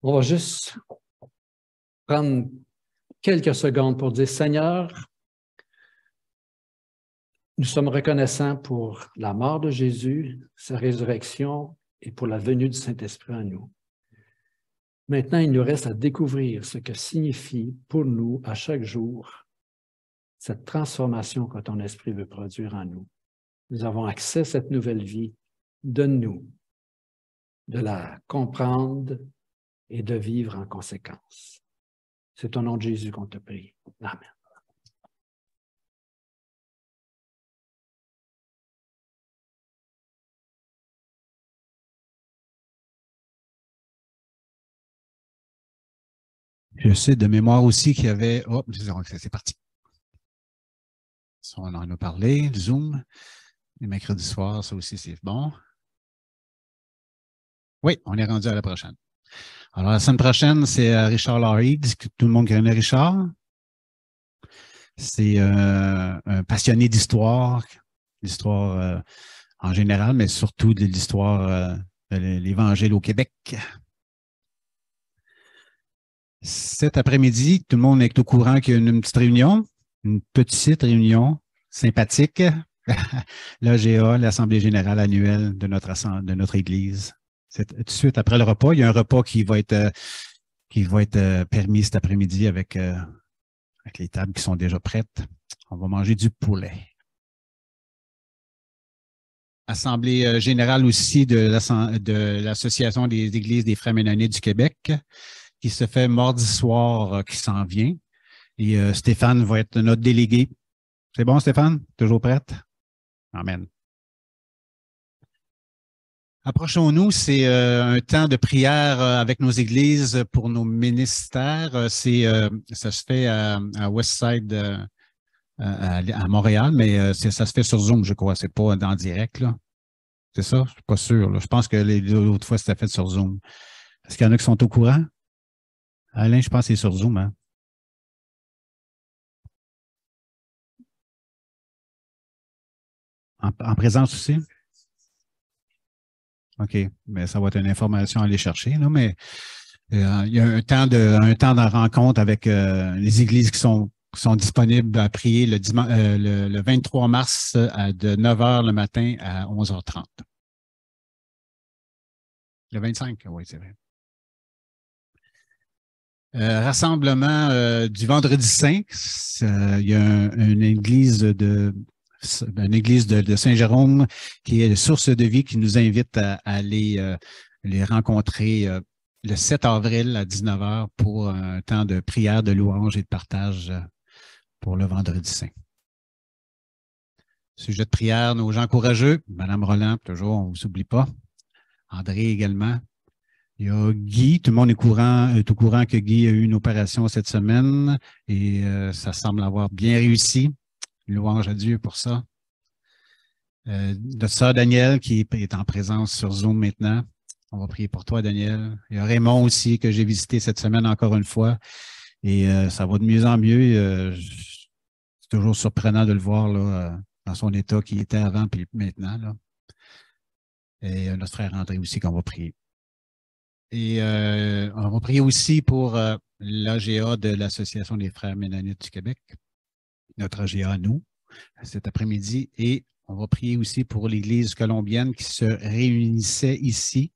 Speaker 1: On va juste prendre quelques secondes pour dire, Seigneur, nous sommes reconnaissants pour la mort de Jésus, sa résurrection et pour la venue du Saint-Esprit en nous. Maintenant, il nous reste à découvrir ce que signifie pour nous, à chaque jour, cette transformation que ton Esprit veut produire en nous. Nous avons accès à cette nouvelle vie. Donne-nous de la comprendre et de vivre en conséquence. C'est au nom de Jésus qu'on te prie. Amen.
Speaker 2: Je sais de mémoire aussi qu'il y avait... Oh, c'est parti. On en a parlé, Zoom. Les mercredis soirs, ça aussi, c'est bon. Oui, on est rendu à la prochaine. Alors, la semaine prochaine, c'est Richard Laurie. Tout le monde connaît Richard. C'est un passionné d'histoire, l'histoire en général, mais surtout de l'histoire de l'Évangile au Québec. Cet après-midi, tout le monde est au courant qu'il y a une petite réunion sympathique, l'AGA, l'Assemblée générale annuelle de notre Église. C'est tout de suite après le repas. Il y a un repas qui va être permis cet après-midi avec les tables qui sont déjà prêtes. On va manger du poulet. Assemblée générale aussi de l'Association des Églises des Frères Ménonites du Québec, qui se fait mardi soir, qui s'en vient. Et Stéphane va être notre délégué. C'est bon, Stéphane? Toujours prête? Amen. Approchons-nous, c'est un temps de prière avec nos églises pour nos ministères. Ça se fait à Westside, à Montréal, mais ça se fait sur Zoom, je crois. C'est pas en direct, là. C'est ça? Je suis pas sûr, là. Je pense que l'autre fois, c'était fait sur Zoom. Est-ce qu'il y en a qui sont au courant? Alain, je pense que c'est sur Zoom, hein? En présence aussi? OK. Mais ça va être une information à aller chercher, là, mais il y a un temps de rencontre avec les églises qui sont disponibles à prier le 23 mars de 9 h le matin à 11h30. Le 25, oui, c'est vrai. Rassemblement du Vendredi Saint. Il y a une église de Saint-Jérôme qui est source de vie qui nous invite à aller les rencontrer le 7 avril à 19 h pour un temps de prière, de louange et de partage pour le Vendredi Saint. Sujet de prière, nos gens courageux. Madame Roland, toujours, on ne vous oublie pas. André également. Il y a Guy, tout le monde est au courant que Guy a eu une opération cette semaine et ça semble avoir bien réussi. Louange à Dieu pour ça. Notre sœur Danielle qui est en présence sur Zoom maintenant. On va prier pour toi, Daniel. Il y a Raymond aussi que j'ai visité cette semaine encore une fois. Et ça va de mieux en mieux. C'est toujours surprenant de le voir là, dans son état qu'il était avant puis maintenant. Là. Et notre frère André aussi qu'on va prier. Et on va prier aussi pour l'AGA de l'Association des Frères Ménonites du Québec, notre AGA à nous, cet après-midi. Et on va prier aussi pour l'Église colombienne qui se réunissait ici.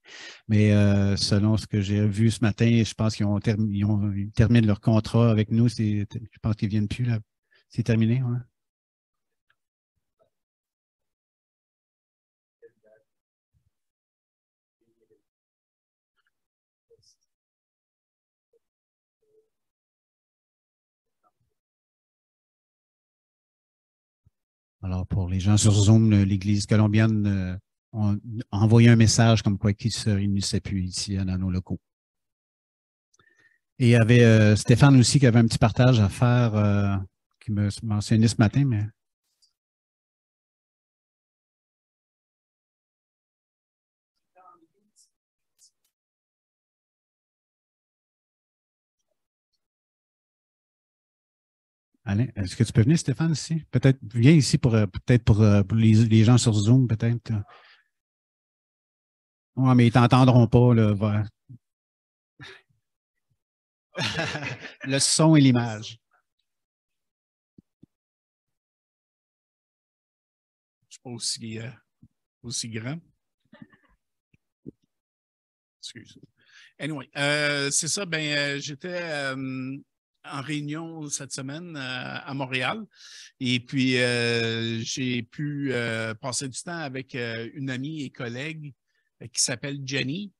Speaker 2: Mais selon ce que j'ai vu ce matin, je pense qu'ils ils terminent leur contrat avec nous. Je pense qu'ils ne viennent plus là. C'est terminé, ouais. Alors, pour les gens sur Zoom, l'Église colombienne a envoyé un message comme quoi qu'ils se réunissaient plus ici dans nos locaux. Et il y avait Stéphane aussi qui avait un petit partage à faire, qui me mentionnait ce matin, mais... Alain, est-ce que tu peux venir, Stéphane, ici? Peut-être, viens ici pour les gens sur Zoom, peut-être. Oui, mais ils ne t'entendront pas, là. Le son et l'image.
Speaker 3: Je ne suis pas aussi grand. Excuse. Anyway, c'est ça, j'étais en réunion cette semaine à Montréal et puis j'ai pu passer du temps avec une amie et collègue qui s'appelle Jenny.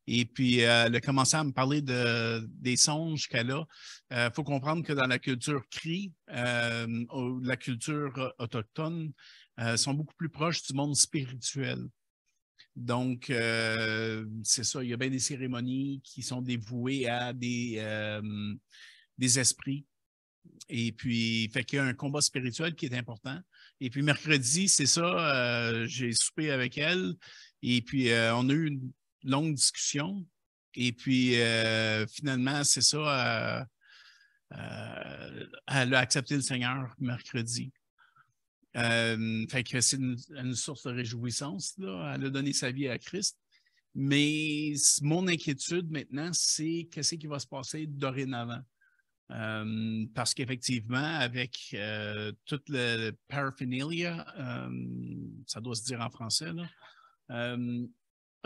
Speaker 3: Et puis, elle a commencé à me parler des songes qu'elle a. Il faut comprendre que dans la culture Cri, la culture autochtone, sont beaucoup plus proches du monde spirituel. Donc, c'est ça, il y a bien des cérémonies qui sont dévouées à des esprits. Et puis, fait qu'il y a un combat spirituel qui est important. Et puis, mercredi, c'est ça, j'ai soupé avec elle. Et puis, on a eu une longue discussion. Et puis, finalement, c'est ça, elle a accepté le Seigneur mercredi. Fait que c'est une source de réjouissance, là. Elle a donné sa vie à Christ. Mais mon inquiétude maintenant, c'est qu'est-ce qui va se passer dorénavant. Parce qu'effectivement, avec toute le paraphernalia, ça doit se dire en français, là,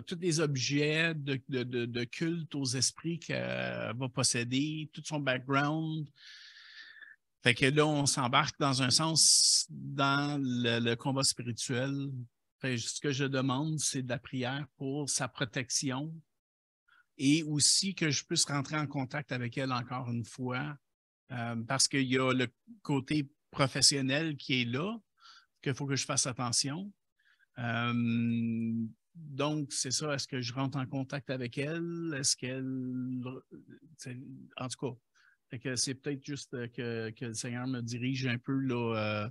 Speaker 3: tous les objets de culte aux esprits qu'elle va posséder, tout son background. Fait que là, on s'embarque dans un sens dans le combat spirituel. Fait, ce que je demande, c'est de la prière pour sa protection et aussi que je puisse rentrer en contact avec elle encore une fois parce qu'il y a le côté professionnel qui est là, qu'il faut que je fasse attention. Donc, c'est ça. Est-ce que je rentre en contact avec elle? Est-ce qu'elle... En tout cas, fait que c'est peut-être juste que le Seigneur me dirige un peu là,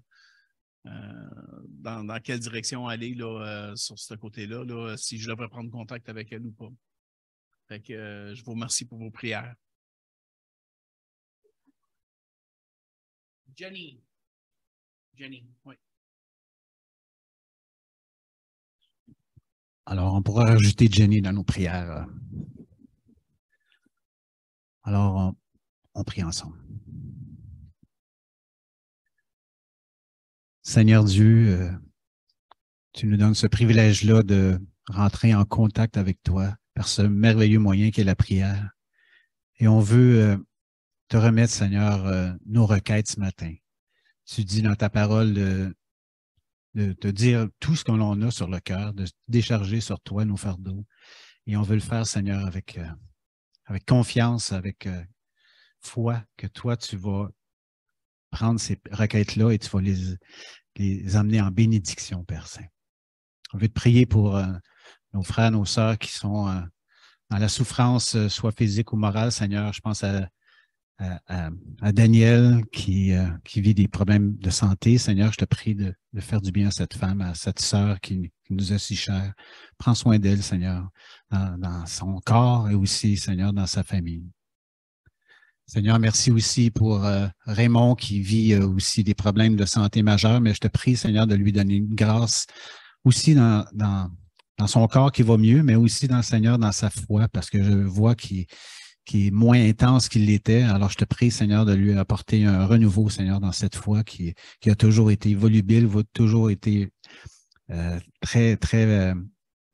Speaker 3: dans quelle direction aller là, sur ce côté-là, là, si je devrais prendre contact avec elle ou pas. Fait que je vous remercie pour vos prières. Jenny, oui.
Speaker 2: Alors, on pourra rajouter Jenny dans nos prières. Alors, on prie ensemble. Seigneur Dieu, tu nous donnes ce privilège-là de rentrer en contact avec toi par ce merveilleux moyen qu'est la prière. Et on veut te remettre, Seigneur, nos requêtes ce matin. Tu dis dans ta parole de te dire tout ce que l'on a sur le cœur, de décharger sur toi nos fardeaux. Et on veut le faire, Seigneur, avec confiance, avec foi, que toi, tu vas prendre ces requêtes-là et tu vas les amener en bénédiction, Père Saint. On veut te prier pour nos frères, nos sœurs qui sont dans la souffrance, soit physique ou morale, Seigneur. Je pense à Daniel qui vit des problèmes de santé. Seigneur, je te prie de faire du bien à cette femme, à cette sœur qui nous est si chère. Prends soin d'elle, Seigneur, dans son corps et aussi, Seigneur, dans sa famille. Seigneur, merci aussi pour Raymond qui vit aussi des problèmes de santé majeurs, mais je te prie, Seigneur, de lui donner une grâce aussi dans son corps qui va mieux, mais aussi dans le Seigneur, dans sa foi, parce que je vois qu'il est moins intense qu'il l'était. Alors, je te prie, Seigneur, de lui apporter un renouveau, Seigneur, dans cette foi qui a toujours été volubile, toujours été très, très,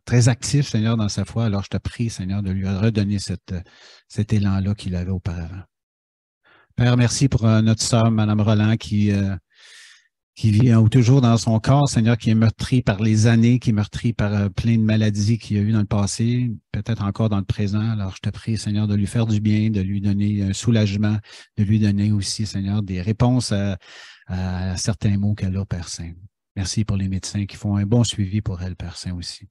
Speaker 2: très actif, Seigneur, dans sa foi. Alors, je te prie, Seigneur, de lui redonner cet élan-là qu'il avait auparavant. Père, merci pour notre sœur, Mme Roland, qui vit toujours dans son corps, Seigneur, qui est meurtri par les années, qui est meurtri par plein de maladies qu'il y a eu dans le passé, peut-être encore dans le présent. Alors, je te prie, Seigneur, de lui faire du bien, de lui donner un soulagement, de lui donner aussi, Seigneur, des réponses à à certains maux qu'elle a, Père Saint. Merci pour les médecins qui font un bon suivi pour elle, Père Saint, aussi.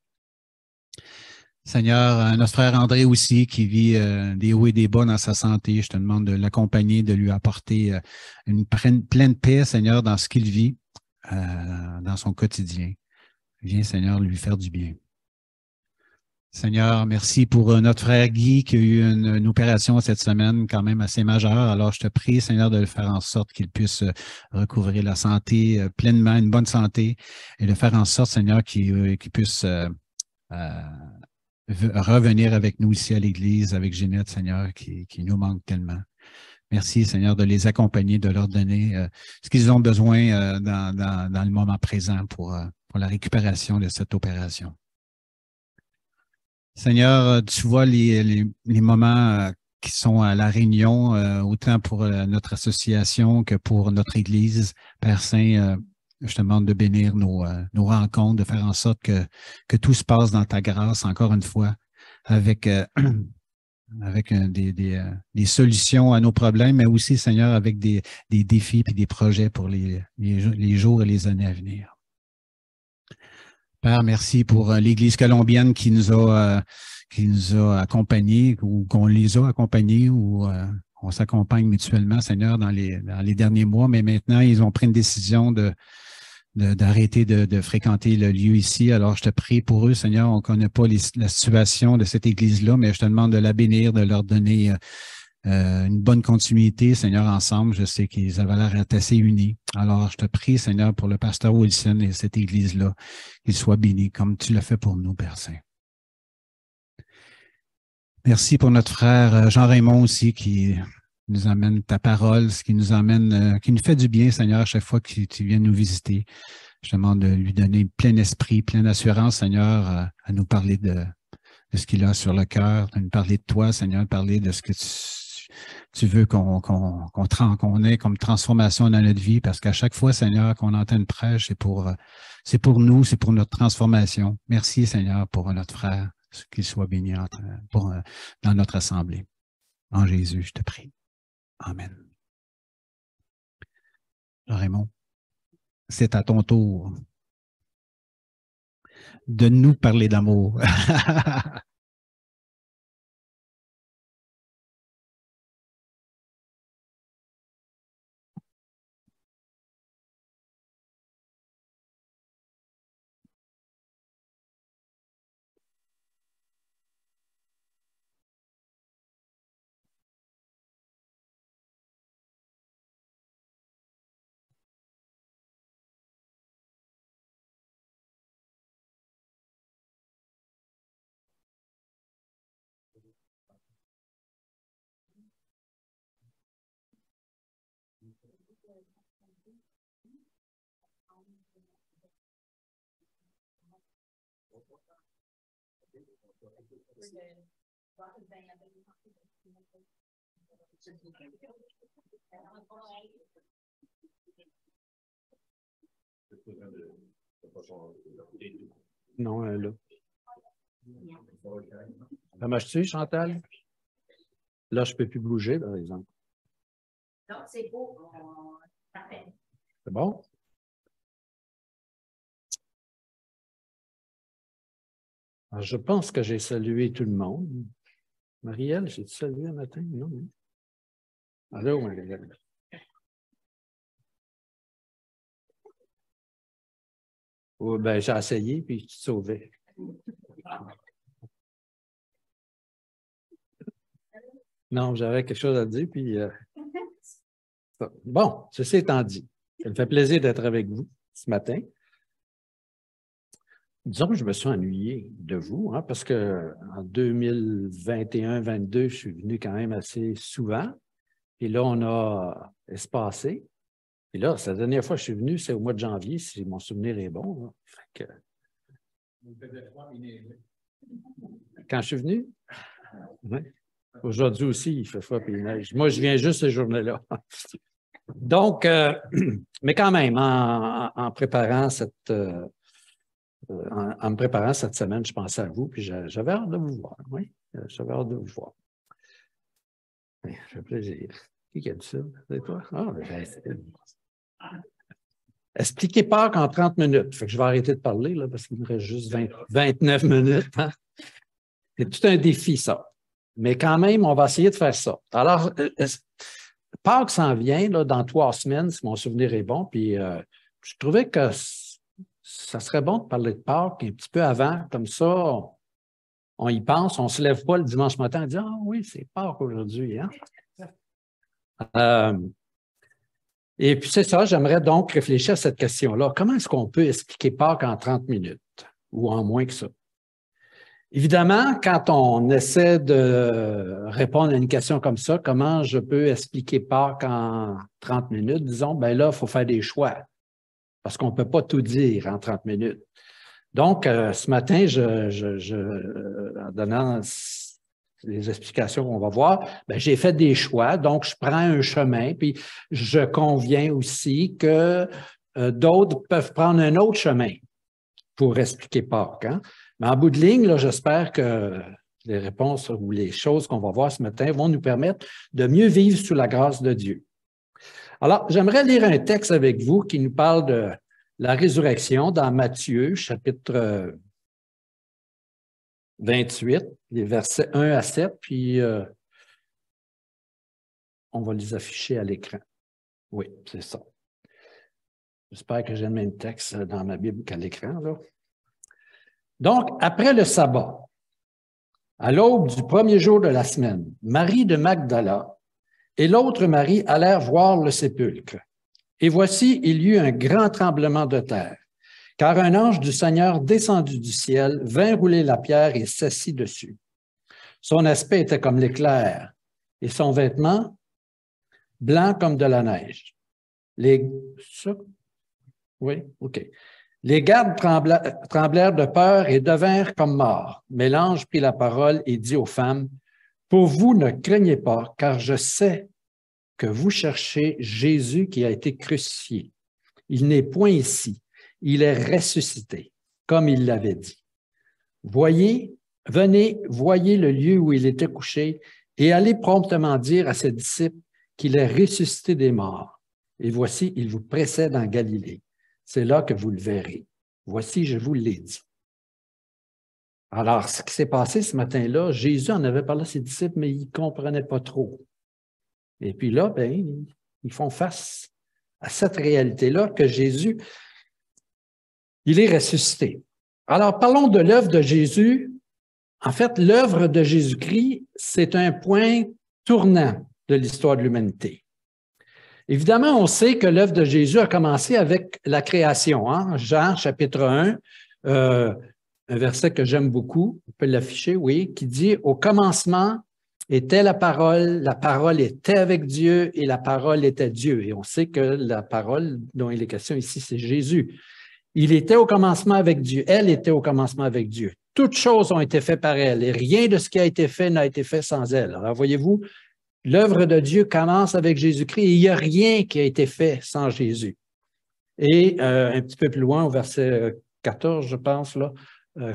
Speaker 2: Seigneur, notre frère André aussi, qui vit des hauts et des bas dans sa santé, je te demande de l'accompagner, de lui apporter une pleine paix, Seigneur, dans ce qu'il vit, dans son quotidien. Viens, Seigneur, lui faire du bien. Seigneur, merci pour notre frère Guy qui a eu une opération cette semaine quand même assez majeure. Alors, je te prie, Seigneur, de le faire en sorte qu'il puisse recouvrir la santé pleinement, une bonne santé, et de faire en sorte, Seigneur, qu'il puisse revenir avec nous ici à l'Église, avec Ginette, Seigneur, qui nous manque tellement. Merci, Seigneur, de les accompagner, de leur donner ce qu'ils ont besoin dans le moment présent pour la récupération de cette opération. Seigneur, tu vois les moments qui sont à la réunion, autant pour notre association que pour notre Église. Père Saint, je te demande de bénir nos rencontres, de faire en sorte que tout se passe dans ta grâce, encore une fois, avec des solutions à nos problèmes, mais aussi, Seigneur, avec des défis et des projets pour les jours et les années à venir. Père, merci pour l'Église colombienne qui nous a accompagnés, ou qu'on les a accompagnés, ou on s'accompagne mutuellement, Seigneur, dans les derniers mois, mais maintenant, ils ont pris une décision d'arrêter de fréquenter le lieu ici. Alors, je te prie pour eux, Seigneur, on ne connaît pas la situation de cette Église-là, mais je te demande de la bénir, de leur donner une bonne continuité, Seigneur, ensemble. Je sais qu'ils avaient l'air assez unis. Alors, je te prie, Seigneur, pour le pasteur Wilson et cette Église-là, qu'ils soient bénis comme tu l'as fait pour nous, Père Saint. Merci pour notre frère Jean-Raymond aussi qui nous amène ta parole, ce qui nous amène, qui nous fait du bien, Seigneur, à chaque fois que tu viens nous visiter. Je te demande de lui donner plein esprit, plein d'assurance, Seigneur, à nous parler de ce qu'il a sur le cœur, de nous parler de toi, Seigneur, parler de ce que tu veux qu'on ait comme transformation dans notre vie, parce qu'à chaque fois, Seigneur, qu'on entend une prêche, c'est pour nous, c'est pour notre transformation. Merci, Seigneur, pour notre frère, qu'il soit béni dans notre assemblée. En Jésus, je te prie. Amen. Raymond, c'est à ton tour de nous parler d'amour.
Speaker 1: Non, là. Ça marche-tu, Chantal? Là, je ne peux plus bouger, par exemple.
Speaker 4: Non, c'est beau. Parfait.
Speaker 1: C'est bon? Alors, je pense que j'ai salué tout le monde. Marielle, j'ai-tu salué un matin? Non. Allô, Marielle. Oh, ben, j'ai essayé, puis tu te sauvais. Non, j'avais quelque chose à dire, puis... Bon, ceci étant dit, ça me fait plaisir d'être avec vous ce matin. Disons que je me suis ennuyé de vous, hein, parce qu'en 2021-22, je suis venu quand même assez souvent. Et là, on a espacé. Et là, c'est la dernière fois que je suis venu, c'est au mois de janvier, si mon souvenir est bon. Là. Fait que... Quand je suis venu? Oui. Aujourd'hui aussi, il fait froid et il neige. Moi, je viens juste ces journées-là. Donc, mais quand même, en préparant en me préparant cette semaine, je pensais à vous, puis j'avais hâte de vous voir. Oui, j'avais hâte de vous voir. Oui, ça fait plaisir. Qui a dit ça? C'est toi? Ah, ben, Expliquer Pâques en 30 minutes. Fait que je vais arrêter de parler là, parce qu'il me reste juste 29 minutes. Hein? C'est tout un défi, ça. Mais quand même, on va essayer de faire ça. Alors, Pâques s'en vient là, dans 3 semaines, si mon souvenir est bon. Puis je trouvais que ça serait bon de parler de Pâques un petit peu avant, comme ça, on y pense, on ne se lève pas le dimanche matin en disant « Ah oui, c'est Pâques aujourd'hui. Hein? » Et puis c'est ça, j'aimerais donc réfléchir à cette question-là. Comment est-ce qu'on peut expliquer Pâques en 30 minutes ou en moins que ça? Évidemment, quand on essaie de répondre à une question comme ça, comment je peux expliquer Pâques en 30 minutes? Disons, ben là, il faut faire des choix parce qu'on ne peut pas tout dire en 30 minutes. Donc, ce matin, en donnant les explications qu'on va voir, ben, j'ai fait des choix. Donc, je prends un chemin, puis je conviens aussi que d'autres peuvent prendre un autre chemin pour expliquer Pâques. Hein? Mais en bout de ligne, j'espère que les réponses ou les choses qu'on va voir ce matin vont nous permettre de mieux vivre sous la grâce de Dieu. Alors, j'aimerais lire un texte avec vous qui nous parle de la résurrection dans Matthieu, chapitre 28, les versets 1 à 7, puis on va les afficher à l'écran. Oui, c'est ça. J'espère que j'ai le même texte dans ma Bible qu'à l'écran, là. Donc, après le sabbat, à l'aube du premier jour de la semaine, Marie de Magdala et l'autre Marie allèrent voir le sépulcre. Et voici, il y eut un grand tremblement de terre, car un ange du Seigneur descendu du ciel vint rouler la pierre et s'assit dessus. Son aspect était comme l'éclair, et son vêtement blanc comme de la neige. Oui, OK. Les gardes tremblèrent de peur et devinrent comme morts. Mais l'ange prit la parole et dit aux femmes, « Pour vous, ne craignez pas, car je sais que vous cherchez Jésus qui a été crucifié. Il n'est point ici, il est ressuscité, comme il l'avait dit. Venez, voyez le lieu où il était couché, et allez promptement dire à ses disciples qu'il est ressuscité des morts. Et voici, il vous précède en Galilée. C'est là que vous le verrez. Voici, je vous l'ai dit. » Alors, ce qui s'est passé ce matin-là, Jésus en avait parlé à ses disciples, mais ils ne comprenaient pas trop. Et puis là, ben, ils font face à cette réalité-là que Jésus, il est ressuscité. Alors, parlons de l'œuvre de Jésus. En fait, l'œuvre de Jésus-Christ, c'est un point tournant de l'histoire de l'humanité. Évidemment, on sait que l'œuvre de Jésus a commencé avec la création. Hein? Jean, chapitre 1, un verset que j'aime beaucoup, on peut l'afficher, oui, qui dit « Au commencement était la parole était avec Dieu et la parole était Dieu. » Et on sait que la parole dont il est question ici, c'est Jésus. Il était au commencement avec Dieu. Elle était au commencement avec Dieu. Toutes choses ont été faites par elle et rien de ce qui a été fait n'a été fait sans elle. Alors, voyez-vous, l'œuvre de Dieu commence avec Jésus-Christ et il n'y a rien qui a été fait sans Jésus. Et un petit peu plus loin, au verset 14, je pense, là,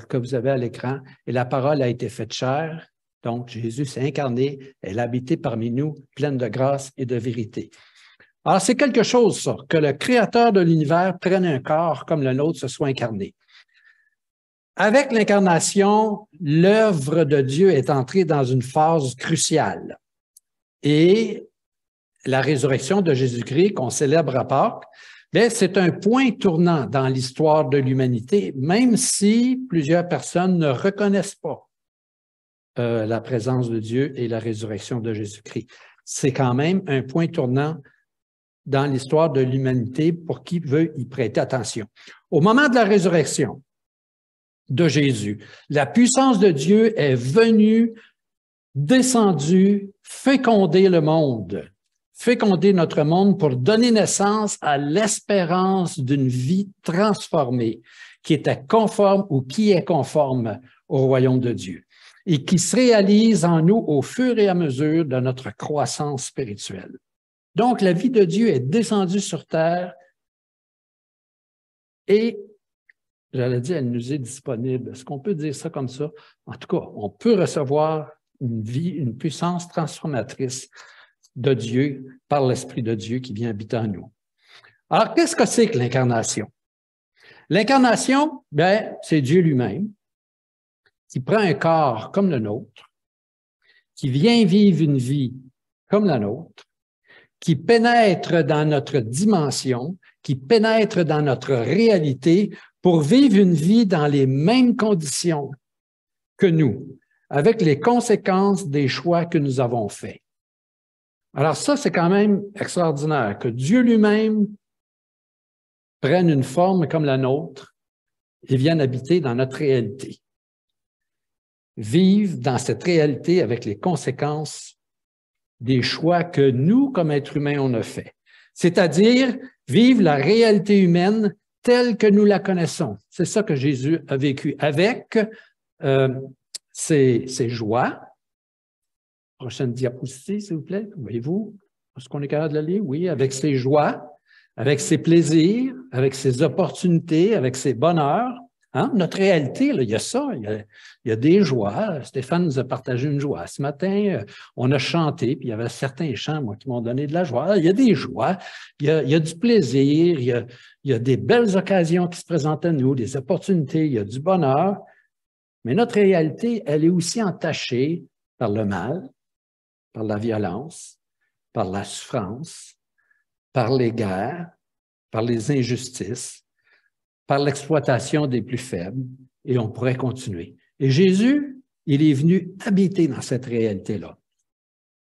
Speaker 1: que vous avez à l'écran, « Et la parole a été faite chair. » Donc, Jésus s'est incarné, elle a habité parmi nous, pleine de grâce et de vérité. Alors, c'est quelque chose, ça, que le Créateur de l'univers prenne un corps comme le nôtre, se soit incarné. Avec l'incarnation, l'œuvre de Dieu est entrée dans une phase cruciale. Et la résurrection de Jésus-Christ qu'on célèbre à Pâques, c'est un point tournant dans l'histoire de l'humanité, même si plusieurs personnes ne reconnaissent pas la présence de Dieu et la résurrection de Jésus-Christ. C'est quand même un point tournant dans l'histoire de l'humanité pour qui veut y prêter attention. Au moment de la résurrection de Jésus, la puissance de Dieu est venue, descendue, féconder le monde, féconder notre monde pour donner naissance à l'espérance d'une vie transformée qui était conforme ou qui est conforme au royaume de Dieu et qui se réalise en nous au fur et à mesure de notre croissance spirituelle. Donc, la vie de Dieu est descendue sur terre et, j'allais dire, elle nous est disponible. Est-ce qu'on peut dire ça comme ça? En tout cas, on peut recevoir une vie, une puissance transformatrice de Dieu par l'Esprit de Dieu qui vient habiter en nous. Alors, qu'est-ce que c'est que l'incarnation? L'incarnation, ben, c'est Dieu lui-même qui prend un corps comme le nôtre, qui vient vivre une vie comme la nôtre, qui pénètre dans notre dimension, qui pénètre dans notre réalité pour vivre une vie dans les mêmes conditions que nous, avec les conséquences des choix que nous avons faits. Alors ça, c'est quand même extraordinaire, que Dieu lui-même prenne une forme comme la nôtre et vienne habiter dans notre réalité. Vivre dans cette réalité avec les conséquences des choix que nous, comme êtres humains, on a fait. C'est-à-dire vivre la réalité humaine telle que nous la connaissons. C'est ça que Jésus a vécu avec ses joies. Prochaine diapositive, s'il vous plaît. Voyez-vous? Est-ce qu'on est capable de la lire? Oui, avec ses joies, avec ses plaisirs, avec ses opportunités, avec ses bonheurs. Hein? Notre réalité, là, il y a ça, il y a des joies. Stéphane nous a partagé une joie. Ce matin, on a chanté, puis il y avait certains chants, moi, qui m'ont donné de la joie. Il y a des joies, il y a du plaisir, il y a des belles occasions qui se présentent à nous, des opportunités, il y a du bonheur. Mais notre réalité, elle est aussi entachée par le mal, par la violence, par la souffrance, par les guerres, par les injustices, par l'exploitation des plus faibles, et on pourrait continuer. Et Jésus, il est venu habiter dans cette réalité-là.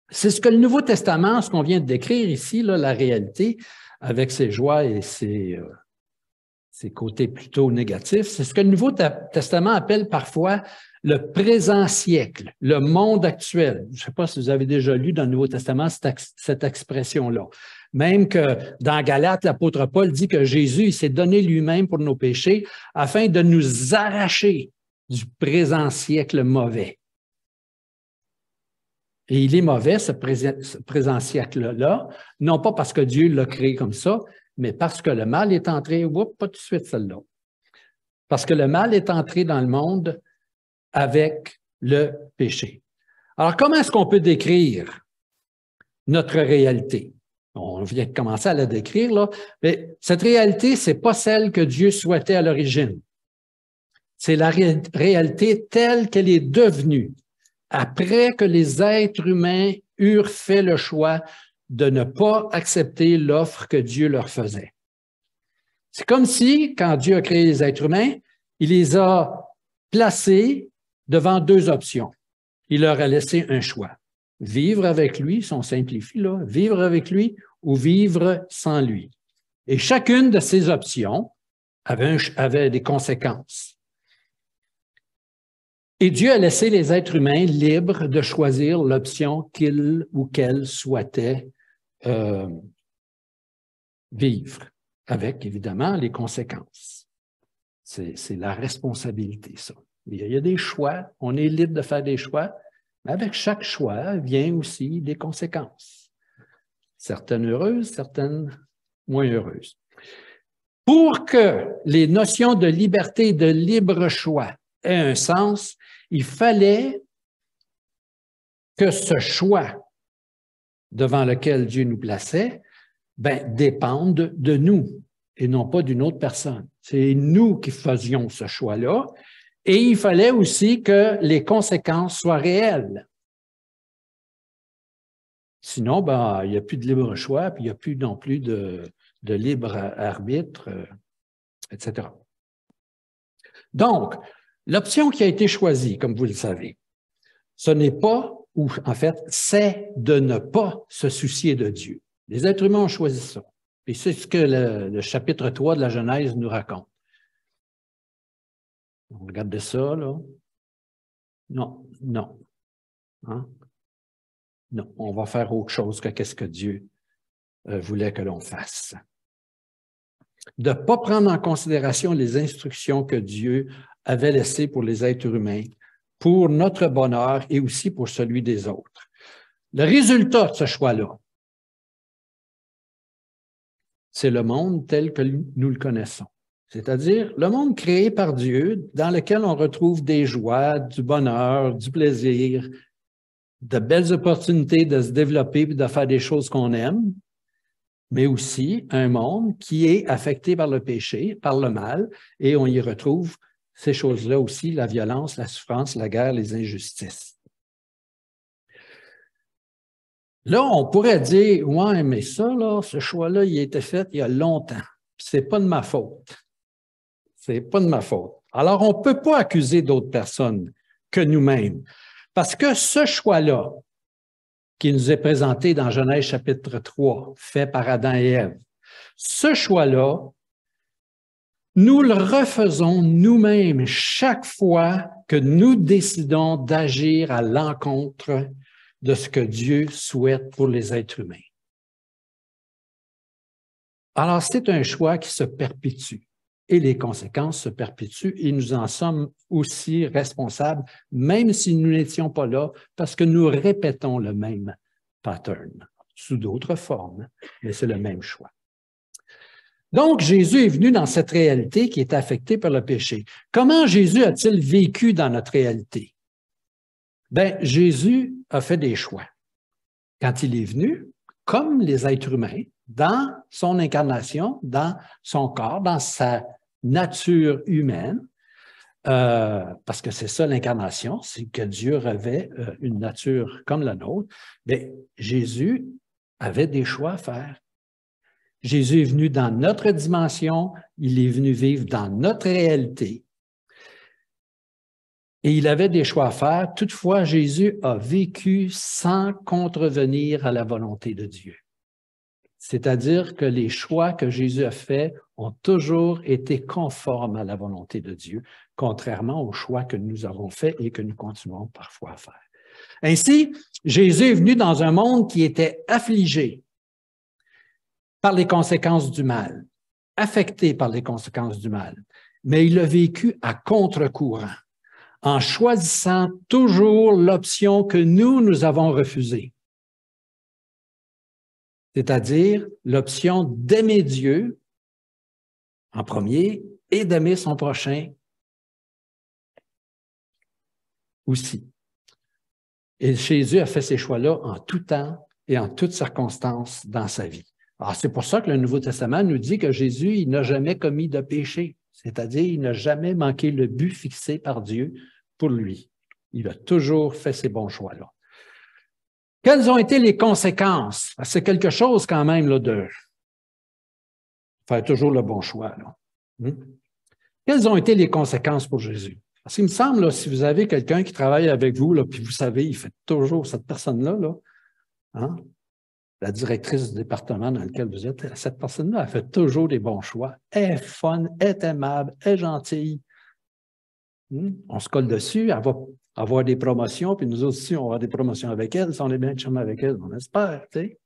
Speaker 1: C'est ce que le Nouveau Testament, ce qu'on vient de décrire ici, là, la réalité, avec ses joies et ses côtés plutôt négatifs, c'est ce que le Nouveau Testament appelle parfois le présent siècle, le monde actuel. Je ne sais pas si vous avez déjà lu dans le Nouveau Testament cette expression-là. Même que dans Galates, l'apôtre Paul dit que Jésus il s'est donné lui-même pour nos péchés afin de nous arracher du présent siècle mauvais. Et il est mauvais, ce présent siècle-là, non pas parce que Dieu l'a créé comme ça, mais parce que le mal est entré, pas tout de suite celle-là, parce que le mal est entré dans le monde avec le péché. Alors, comment est-ce qu'on peut décrire notre réalité? On vient de commencer à la décrire, là, mais cette réalité, ce n'est pas celle que Dieu souhaitait à l'origine. C'est la réalité telle qu'elle est devenue après que les êtres humains eurent fait le choix de ne pas accepter l'offre que Dieu leur faisait. C'est comme si, quand Dieu a créé les êtres humains, il les a placés devant deux options. Il leur a laissé un choix. Vivre avec lui, si on simplifie, là, vivre avec lui ou vivre sans lui. Et chacune de ces options avait des conséquences. Et Dieu a laissé les êtres humains libres de choisir l'option qu'ils ou qu'elles souhaitaient vivre, avec évidemment les conséquences. C'est la responsabilité, ça. Il y a des choix, on est libre de faire des choix, mais avec chaque choix vient aussi des conséquences. Certaines heureuses, certaines moins heureuses. Pour que les notions de liberté et de libre choix aient un sens, il fallait que ce choix devant lequel Dieu nous plaçait dépende de nous et non pas d'une autre personne. C'est nous qui faisions ce choix-là. Et il fallait aussi que les conséquences soient réelles. Sinon, il n'y a plus de libre choix, puis il n'y a plus non plus de libre arbitre, etc. Donc, l'option qui a été choisie, comme vous le savez, ce n'est pas, ou en fait, c'est de ne pas se soucier de Dieu. Les êtres humains ont choisi ça. Et c'est ce que le chapitre 3 de la Genèse nous raconte. On regarde ça, là. Non. Hein? Non, on va faire autre chose que qu'est-ce que Dieu voulait que l'on fasse. De ne pas prendre en considération les instructions que Dieu avait laissées pour les êtres humains, pour notre bonheur et aussi pour celui des autres. Le résultat de ce choix-là, c'est le monde tel que nous le connaissons. C'est-à-dire le monde créé par Dieu, dans lequel on retrouve des joies, du bonheur, du plaisir, de belles opportunités de se développer et de faire des choses qu'on aime. mais aussi un monde qui est affecté par le péché, par le mal, et on y retrouve ces choses-là aussi, la violence, la souffrance, la guerre, les injustices. Là, on pourrait dire, ouais, mais ça, là, ce choix-là, il a été fait il y a longtemps. C'est pas de ma faute. C'est pas de ma faute. Alors, on ne peut pas accuser d'autres personnes que nous-mêmes. Parce que ce choix-là, qui nous est présenté dans Genèse chapitre 3, fait par Adam et Ève, ce choix-là, nous le refaisons nous-mêmes chaque fois que nous décidons d'agir à l'encontre de ce que Dieu souhaite pour les êtres humains. Alors, c'est un choix qui se perpétue et les conséquences se perpétuent et nous en sommes aussi responsables, même si nous n'étions pas là, parce que nous répétons le même pattern, sous d'autres formes, mais c'est le même choix. Donc, Jésus est venu dans cette réalité qui est affectée par le péché. Comment Jésus a-t-il vécu dans notre réalité? Bien, Jésus a fait des choix. Quand il est venu, comme les êtres humains, dans son incarnation, dans son corps, dans sa nature humaine, parce que c'est ça l'incarnation, c'est que Dieu revêt une nature comme la nôtre, mais Jésus avait des choix à faire. Jésus est venu dans notre dimension, il est venu vivre dans notre réalité. Et il avait des choix à faire. Toutefois, Jésus a vécu sans contrevenir à la volonté de Dieu. C'est-à-dire que les choix que Jésus a faits ont toujours été conformes à la volonté de Dieu, contrairement aux choix que nous avons faits et que nous continuons parfois à faire. Ainsi, Jésus est venu dans un monde qui était affligé par les conséquences du mal, affecté par les conséquences du mal, mais il a vécu à contre-courant, en choisissant toujours l'option que nous avons refusée. C'est-à-dire l'option d'aimer Dieu en premier et d'aimer son prochain aussi. Et Jésus a fait ces choix-là en tout temps et en toutes circonstances dans sa vie. Alors, c'est pour ça que le Nouveau Testament nous dit que Jésus, il n'a jamais commis de péché, c'est-à-dire il n'a jamais manqué le but fixé par Dieu pour lui. Il a toujours fait ces bons choix-là. Quelles ont été les conséquences? C'est quelque chose quand même là, de faire toujours le bon choix. Là. Quelles ont été les conséquences pour Jésus? Parce qu'il me semble, là, si vous avez quelqu'un qui travaille avec vous, là, puis vous savez, il fait toujours cette personne-là, là, hein? La directrice du département dans lequel vous êtes, cette personne-là, elle fait toujours des bons choix. Elle est fun, elle est aimable, elle est gentille. On se colle dessus, elle va avoir des promotions, puis nous aussi, on va avoir des promotions avec elle, si on est bien chum avec elle, on espère. Tu sais.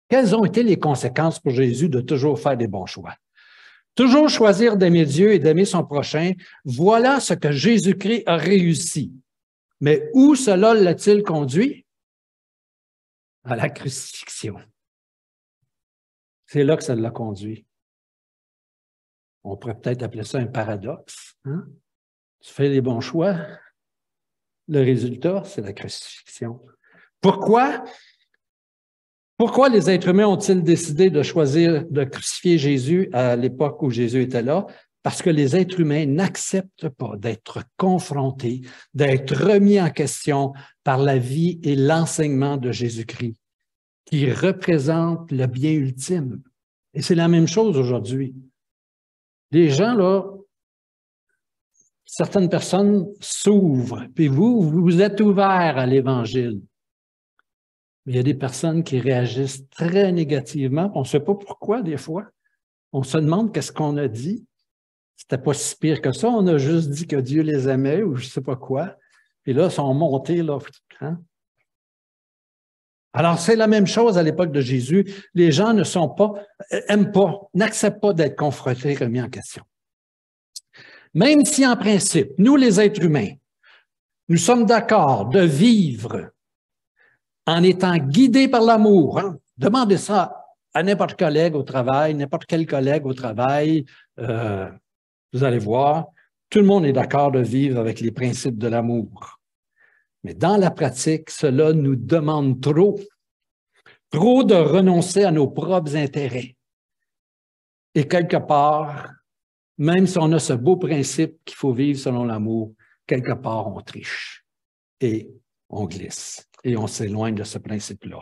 Speaker 1: Quelles ont été les conséquences pour Jésus de toujours faire des bons choix? Toujours choisir d'aimer Dieu et d'aimer son prochain, voilà ce que Jésus-Christ a réussi. Mais où cela l'a-t-il conduit? À la crucifixion. C'est là que ça l'a conduit. On pourrait peut-être appeler ça un paradoxe. Hein? Tu fais les bons choix, le résultat, c'est la crucifixion. Pourquoi? Pourquoi les êtres humains ont-ils décidé de choisir de crucifier Jésus à l'époque où Jésus était là? Parce que les êtres humains n'acceptent pas d'être confrontés, d'être remis en question par la vie et l'enseignement de Jésus-Christ, qui représente le bien ultime. Et c'est la même chose aujourd'hui. Les gens, là, certaines personnes s'ouvrent, puis vous êtes ouverts à l'Évangile. Mais il y a des personnes qui réagissent très négativement. On ne sait pas pourquoi, des fois. On se demande qu'est-ce qu'on a dit. C'était pas si pire que ça. On a juste dit que Dieu les aimait ou je ne sais pas quoi. Et là, ils sont montés, là. Hein? Alors, c'est la même chose à l'époque de Jésus. Les gens n'aiment pas, n'acceptent pas d'être confrontés, remis en question. Même si, en principe, nous, les êtres humains, nous sommes d'accord de vivre en étant guidés par l'amour. Hein? Demandez ça à n'importe quel collègue au travail, n'importe quel collègue au travail. Vous allez voir, tout le monde est d'accord de vivre avec les principes de l'amour. Mais dans la pratique, cela nous demande trop trop de renoncer à nos propres intérêts. Et quelque part, même si on a ce beau principe qu'il faut vivre selon l'amour, quelque part, on triche et on glisse et on s'éloigne de ce principe-là.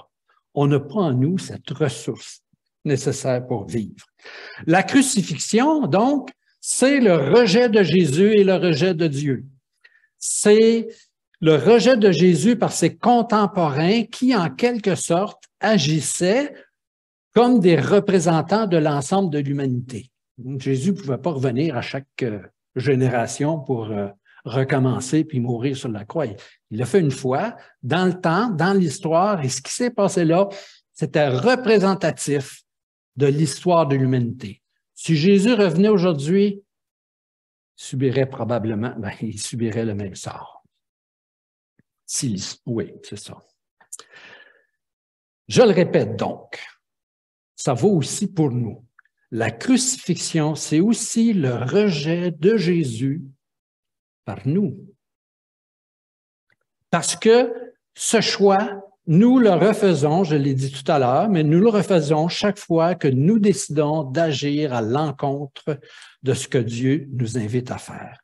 Speaker 1: On n'a pas en nous cette ressource nécessaire pour vivre. La crucifixion, donc, c'est le rejet de Jésus et le rejet de Dieu. C'est le rejet de Jésus par ses contemporains qui, en quelque sorte, agissaient comme des représentants de l'ensemble de l'humanité. Jésus ne pouvait pas revenir à chaque génération pour recommencer puis mourir sur la croix. Il l'a fait une fois, dans le temps, dans l'histoire, et ce qui s'est passé là, c'était représentatif de l'histoire de l'humanité. Si Jésus revenait aujourd'hui, il subirait le même sort. Oui, c'est ça. Je le répète donc, ça vaut aussi pour nous. La crucifixion, c'est aussi le rejet de Jésus par nous. Parce que ce choix, nous le refaisons, je l'ai dit tout à l'heure, mais nous le refaisons chaque fois que nous décidons d'agir à l'encontre de ce que Dieu nous invite à faire.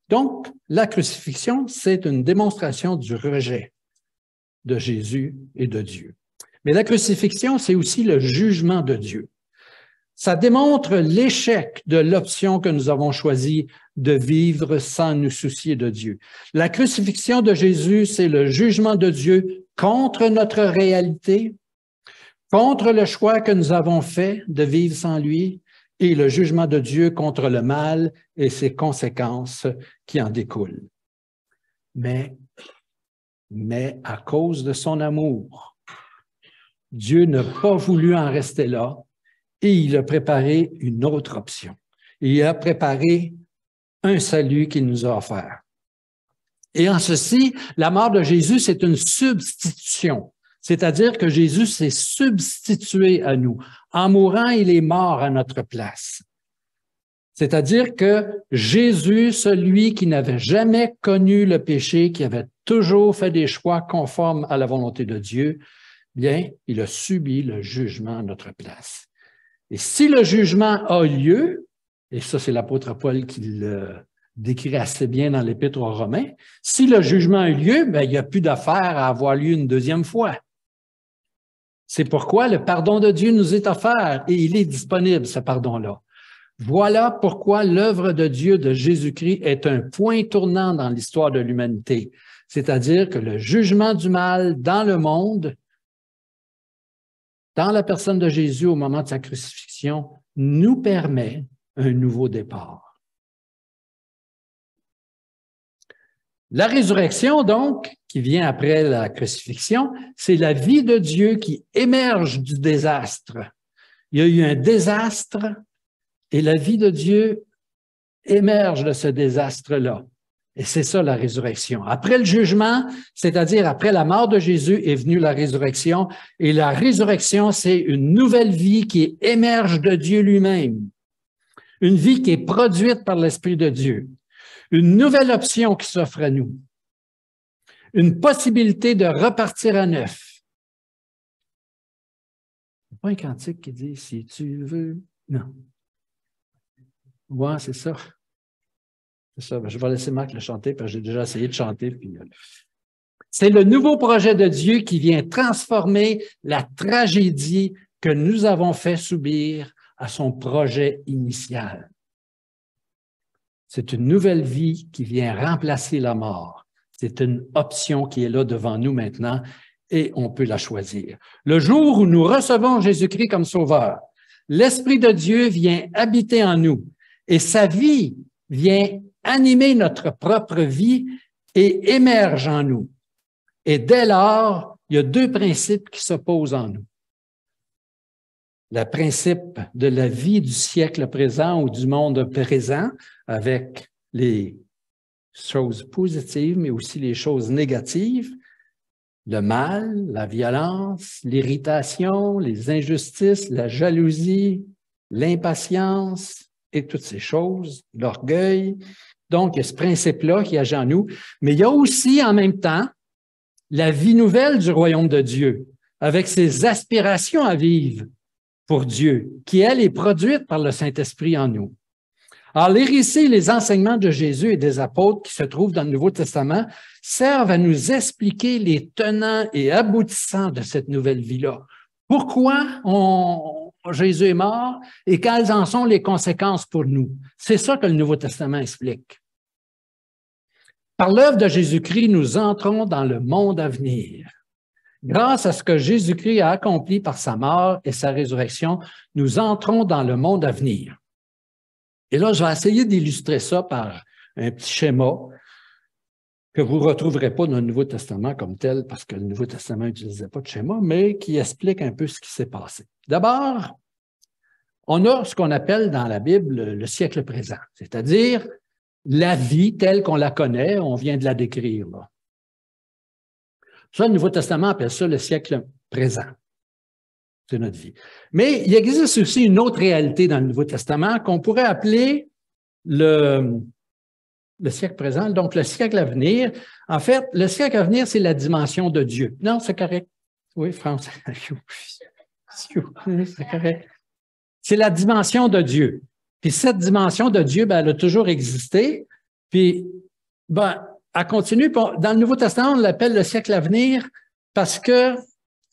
Speaker 1: Donc, la crucifixion, c'est une démonstration du rejet de Jésus et de Dieu. Mais la crucifixion, c'est aussi le jugement de Dieu. Ça démontre l'échec de l'option que nous avons choisie de vivre sans nous soucier de Dieu. La crucifixion de Jésus, c'est le jugement de Dieu contre notre réalité, contre le choix que nous avons fait de vivre sans lui, et le jugement de Dieu contre le mal et ses conséquences qui en découlent. Mais à cause de son amour, Dieu n'a pas voulu en rester là et il a préparé une autre option. Il a préparé un salut qu'il nous a offert. Et en ceci, la mort de Jésus, c'est une substitution. C'est-à-dire que Jésus s'est substitué à nous. En mourant, il est mort à notre place. C'est-à-dire que Jésus, celui qui n'avait jamais connu le péché, qui avait toujours fait des choix conformes à la volonté de Dieu, bien, il a subi le jugement à notre place. Et si le jugement a lieu, et ça c'est l'apôtre Paul qui le décrit assez bien dans l'Épître aux Romains, si le jugement a eu lieu, bien, il n'y a plus d'affaire à avoir lieu une deuxième fois. C'est pourquoi le pardon de Dieu nous est offert et il est disponible, ce pardon-là. Voilà pourquoi l'œuvre de Dieu de Jésus-Christ est un point tournant dans l'histoire de l'humanité. C'est-à-dire que le jugement du mal dans le monde, dans la personne de Jésus au moment de sa crucifixion, nous permet un nouveau départ. La résurrection, donc, qui vient après la crucifixion, c'est la vie de Dieu qui émerge du désastre. Il y a eu un désastre et la vie de Dieu émerge de ce désastre-là. Et c'est ça la résurrection. Après le jugement, c'est-à-dire après la mort de Jésus, est venue la résurrection. Et la résurrection, c'est une nouvelle vie qui émerge de Dieu lui-même. Une vie qui est produite par l'Esprit de Dieu. Une nouvelle option qui s'offre à nous. Une possibilité de repartir à neuf. Il n'y a pas un cantique qui dit « Si tu veux… » Non. Ouais, c'est ça. C'est ça. Je vais laisser Marc le chanter parce que j'ai déjà essayé de chanter. C'est le nouveau projet de Dieu qui vient transformer la tragédie que nous avons fait subir à son projet initial. C'est une nouvelle vie qui vient remplacer la mort. C'est une option qui est là devant nous maintenant et on peut la choisir. Le jour où nous recevons Jésus-Christ comme Sauveur, l'Esprit de Dieu vient habiter en nous et sa vie vient animer notre propre vie et émerge en nous. Et dès lors, il y a deux principes qui s'opposent en nous. Le principe de la vie du siècle présent ou du monde présent, avec les choses positives, mais aussi les choses négatives, le mal, la violence, l'irritation, les injustices, la jalousie, l'impatience et toutes ces choses, l'orgueil. Donc, il y a ce principe-là qui agit en nous, mais il y a aussi en même temps la vie nouvelle du royaume de Dieu, avec ses aspirations à vivre pour Dieu, qui, elle, est produite par le Saint-Esprit en nous. Alors, les récits, les enseignements de Jésus et des apôtres qui se trouvent dans le Nouveau Testament servent à nous expliquer les tenants et aboutissants de cette nouvelle vie-là. Pourquoi Jésus est mort et quelles en sont les conséquences pour nous? C'est ça que le Nouveau Testament explique. Par l'œuvre de Jésus-Christ, nous entrons dans le monde à venir. Grâce à ce que Jésus-Christ a accompli par sa mort et sa résurrection, nous entrons dans le monde à venir. Et là, je vais essayer d'illustrer ça par un petit schéma que vous ne retrouverez pas dans le Nouveau Testament comme tel, parce que le Nouveau Testament n'utilisait pas de schéma, mais qui explique un peu ce qui s'est passé. D'abord, on a ce qu'on appelle dans la Bible le siècle présent, c'est-à-dire la vie telle qu'on la connaît, on vient de la décrire, là. Ça, le Nouveau Testament appelle ça le siècle présent. C'est notre vie. Mais il existe aussi une autre réalité dans le Nouveau Testament qu'on pourrait appeler le siècle présent, donc le siècle à venir. En fait, le siècle à venir, c'est la dimension de Dieu. Non, c'est correct. Oui, France. C'est correct. C'est la dimension de Dieu. Puis cette dimension de Dieu, ben, elle a toujours existé. Puis, ben, elle continue. Dans le Nouveau Testament, on l'appelle le siècle à venir parce que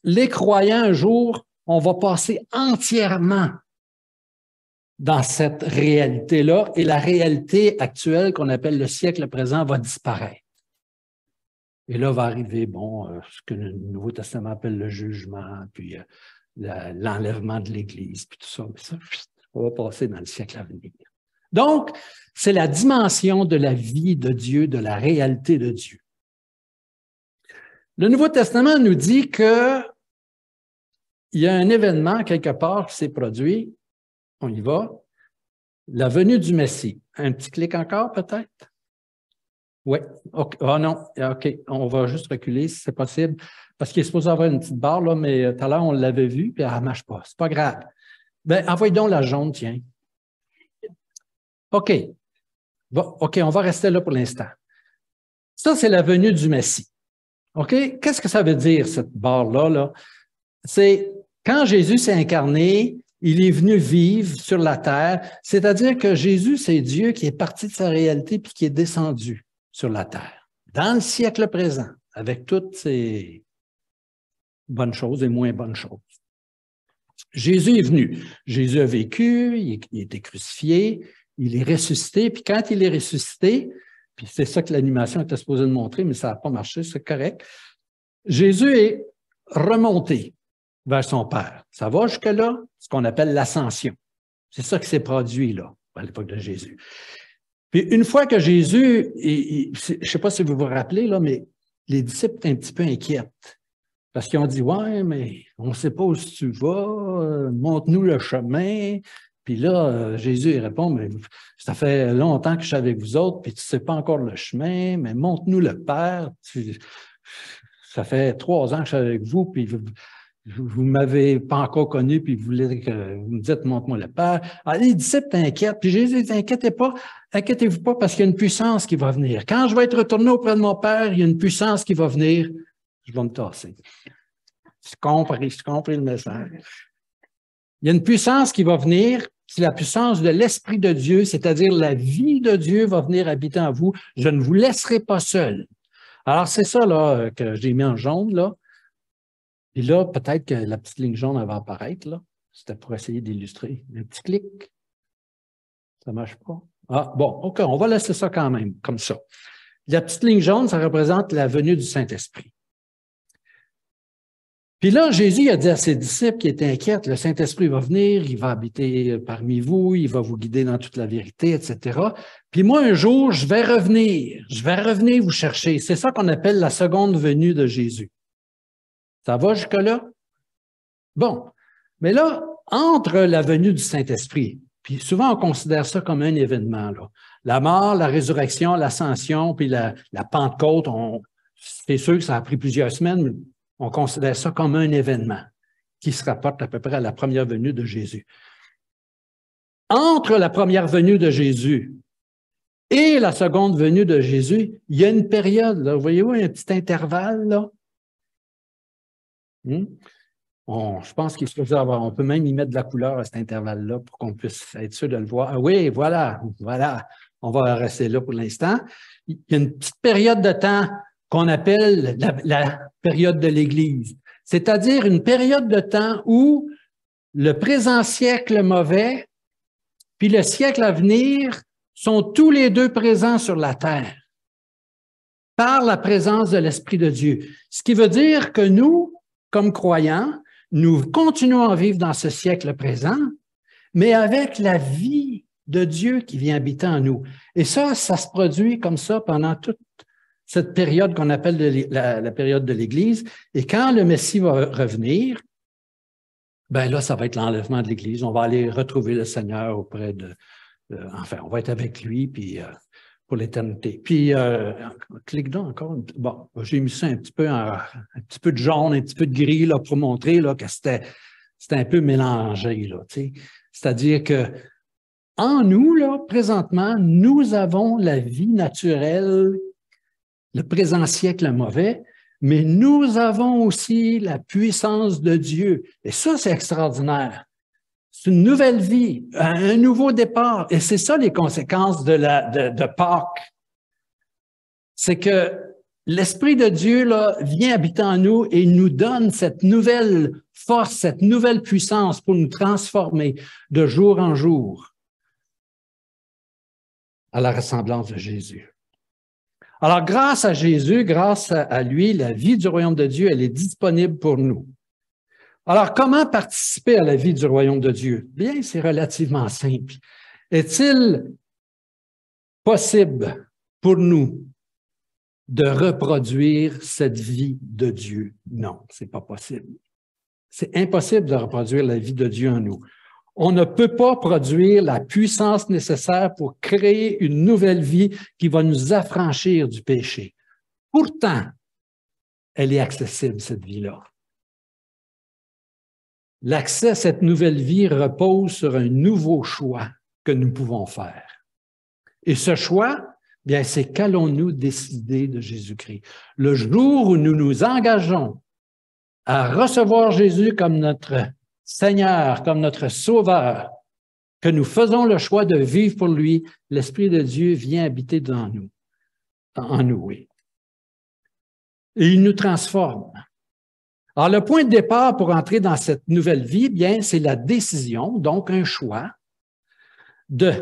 Speaker 1: les croyants, un jour, on va passer entièrement dans cette réalité-là et la réalité actuelle qu'on appelle le siècle présent va disparaître. Et là va arriver, ce que le Nouveau Testament appelle le jugement, puis l'enlèvement de l'Église, puis tout ça. Mais ça, on va passer dans le siècle à venir. Donc, c'est la dimension de la vie de Dieu, de la réalité de Dieu. Le Nouveau Testament nous dit que il y a un événement quelque part qui s'est produit. On y va. La venue du Messie. Un petit clic encore, peut-être? Oui. Okay. Oh non. OK. On va juste reculer si c'est possible. Parce qu'il est supposé avoir une petite barre, là, mais tout à l'heure, on l'avait vu, puis elle ne marche pas. C'est pas grave. Bien, envoyez donc la jaune, tiens. OK. OK, on va rester là pour l'instant. Ça, c'est la venue du Messie. OK? Qu'est-ce que ça veut dire, cette barre-là, là? C'est quand Jésus s'est incarné, il est venu vivre sur la terre, c'est-à-dire que Jésus, c'est Dieu qui est parti de sa réalité puis qui est descendu sur la terre, dans le siècle présent, avec toutes ses bonnes choses et moins bonnes choses. Jésus est venu. Jésus a vécu, il a été crucifié, il est ressuscité, puis quand il est ressuscité, puis c'est ça que l'animation était supposée de montrer, mais ça n'a pas marché, c'est correct. Jésus est remonté vers son Père. Ça va jusque-là, ce qu'on appelle l'ascension. C'est ça qui s'est produit là, à l'époque de Jésus. Puis une fois que Jésus, je ne sais pas si vous vous rappelez, là, mais les disciples étaient un petit peu inquiètes. Parce qu'ils ont dit, ouais, mais on ne sait pas où tu vas, montre-nous le chemin. Puis là, Jésus il répond, mais ça fait longtemps que je suis avec vous autres, puis tu ne sais pas encore le chemin, mais montre-nous le Père. Ça fait 3 ans que je suis avec vous, puis vous ne m'avez pas encore connu, puis vous voulez que vous me dites, montre-moi le Père. Alors, les disciples t'inquiètent, puis Jésus dit, inquiétez-vous pas, parce qu'il y a une puissance qui va venir. Quand je vais être retourné auprès de mon Père, il y a une puissance qui va venir, je vais me tasser. Je compris le message. Il y a une puissance qui va venir, c'est la puissance de l'Esprit de Dieu, c'est-à-dire la vie de Dieu va venir habiter en vous. Je ne vous laisserai pas seul. Alors, c'est ça là que j'ai mis en jaune, là. Et là, peut-être que la petite ligne jaune va apparaître, là. C'était pour essayer d'illustrer. Un petit clic. Ça ne marche pas. Ah, bon, OK, on va laisser ça quand même, comme ça. La petite ligne jaune, ça représente la venue du Saint-Esprit. Puis là, Jésus a dit à ses disciples qui étaient inquiets, le Saint-Esprit va venir, il va habiter parmi vous, il va vous guider dans toute la vérité, etc. Puis moi, un jour, je vais revenir vous chercher. C'est ça qu'on appelle la seconde venue de Jésus. Ça va jusque-là? Bon. Mais là, entre la venue du Saint-Esprit, puis souvent on considère ça comme un événement, là. La mort, la résurrection, l'ascension, puis la Pentecôte, c'est sûr que ça a pris plusieurs semaines, mais on considère ça comme un événement qui se rapporte à peu près à la première venue de Jésus. Entre la première venue de Jésus et la seconde venue de Jésus, il y a une période, là, voyez-vous, un petit intervalle, là. Je pense qu'il faut avoir, on peut même y mettre de la couleur à cet intervalle-là pour qu'on puisse être sûr de le voir. Ah oui, voilà. On va rester là pour l'instant. Il y a une petite période de temps qu'on appelle la période de l'Église, c'est-à-dire une période de temps où le présent siècle mauvais puis le siècle à venir sont tous les deux présents sur la terre par la présence de l'Esprit de Dieu. Ce qui veut dire que nous, comme croyants, nous continuons à vivre dans ce siècle présent, mais avec la vie de Dieu qui vient habiter en nous. Et ça se produit comme ça pendant toute cette période qu'on appelle la période de l'Église. Et quand le Messie va revenir, ben là, ça va être l'enlèvement de l'Église. On va aller retrouver le Seigneur auprès enfin, on va être avec lui, puis pour l'éternité. Puis, clique donc encore. Bon, j'ai mis ça un petit peu de jaune, un petit peu de gris là, pour montrer là, que c'était un peu mélangé. Là, tu sais. C'est-à-dire que en nous, là, présentement, nous avons la vie naturelle, le présent siècle mauvais, mais nous avons aussi la puissance de Dieu. Et ça, c'est extraordinaire. C'est une nouvelle vie, un nouveau départ. Et c'est ça les conséquences de Pâques. C'est que l'Esprit de Dieu là, vient habiter en nous et nous donne cette nouvelle force, cette nouvelle puissance pour nous transformer de jour en jour à la ressemblance de Jésus. Alors, grâce à Jésus, grâce à lui, la vie du royaume de Dieu, elle est disponible pour nous. Alors, comment participer à la vie du royaume de Dieu? Bien, c'est relativement simple. Est-il possible pour nous de reproduire cette vie de Dieu? Non, c'est pas possible. C'est impossible de reproduire la vie de Dieu en nous. On ne peut pas produire la puissance nécessaire pour créer une nouvelle vie qui va nous affranchir du péché. Pourtant, elle est accessible, cette vie-là. L'accès à cette nouvelle vie repose sur un nouveau choix que nous pouvons faire. Et ce choix, bien, c'est qu'allons-nous décider de Jésus-Christ. Le jour où nous nous engageons à recevoir Jésus comme notre Seigneur, comme notre Sauveur, que nous faisons le choix de vivre pour lui, l'Esprit de Dieu vient habiter dans nous, en nous, oui. Et il nous transforme. Alors, le point de départ pour entrer dans cette nouvelle vie, bien, c'est la décision, donc un choix, de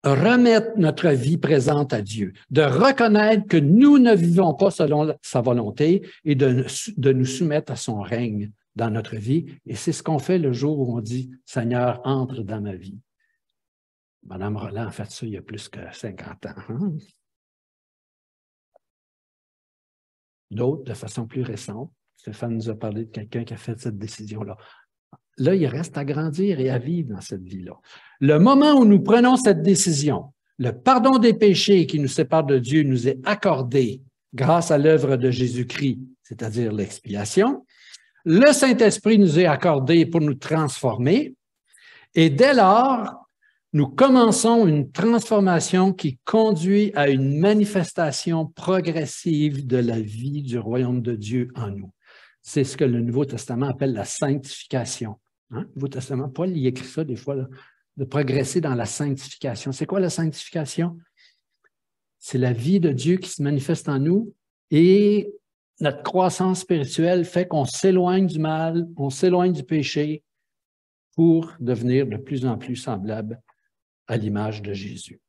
Speaker 1: remettre notre vie présente à Dieu, de reconnaître que nous ne vivons pas selon sa volonté et de nous soumettre à son règne dans notre vie. Et c'est ce qu'on fait le jour où on dit « Seigneur, entre dans ma vie ». Madame Roland a fait ça il y a plus que 50 ans. Hein? D'autres, de façon plus récente, Stéphane nous a parlé de quelqu'un qui a fait cette décision-là. Là, il reste à grandir et à vivre dans cette vie-là. Le moment où nous prenons cette décision, le pardon des péchés qui nous séparent de Dieu nous est accordé grâce à l'œuvre de Jésus-Christ, c'est-à-dire l'expiation. Le Saint-Esprit nous est accordé pour nous transformer. Et dès lors, nous commençons une transformation qui conduit à une manifestation progressive de la vie du royaume de Dieu en nous. C'est ce que le Nouveau Testament appelle la sanctification. Hein? Le Nouveau Testament, Paul y écrit ça des fois, là, de progresser dans la sanctification. C'est quoi la sanctification? C'est la vie de Dieu qui se manifeste en nous et notre croissance spirituelle fait qu'on s'éloigne du mal, on s'éloigne du péché pour devenir de plus en plus semblable à l'image de Jésus.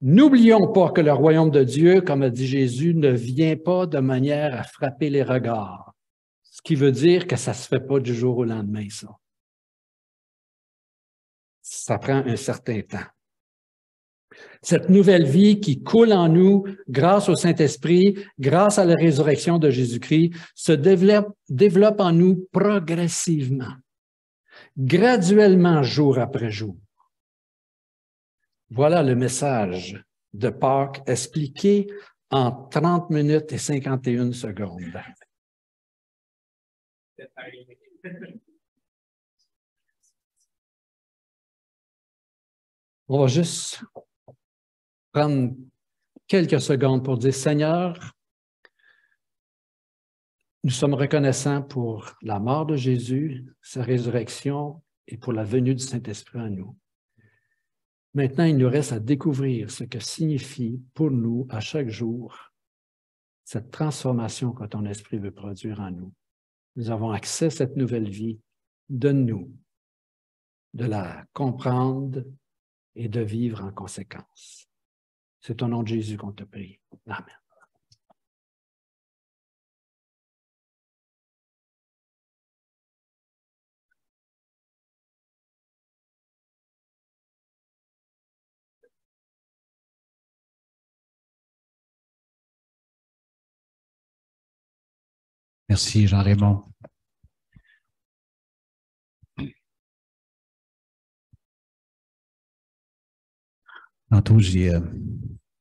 Speaker 1: N'oublions pas que le royaume de Dieu, comme a dit Jésus, ne vient pas de manière à frapper les regards. Ce qui veut dire que ça ne se fait pas du jour au lendemain, ça. Ça prend un certain temps. Cette nouvelle vie qui coule en nous grâce au Saint-Esprit, grâce à la résurrection de Jésus-Christ, se développe en nous progressivement, graduellement, jour après jour. Voilà le message de Pâques expliqué en 30 minutes et 51 secondes. On va juste prendre quelques secondes pour dire, Seigneur, Nous sommes reconnaissants pour la mort de Jésus, sa résurrection et pour la venue du Saint-Esprit en nous. Maintenant, il nous reste à découvrir ce que signifie pour nous, à chaque jour, cette transformation que ton Esprit veut produire en nous. Nous avons accès à cette nouvelle vie. Donne-nous de la comprendre et de vivre en conséquence. C'est au nom de Jésus qu'on te prie. Amen.
Speaker 2: Merci, Jean-Raymond. Tantôt, j'ai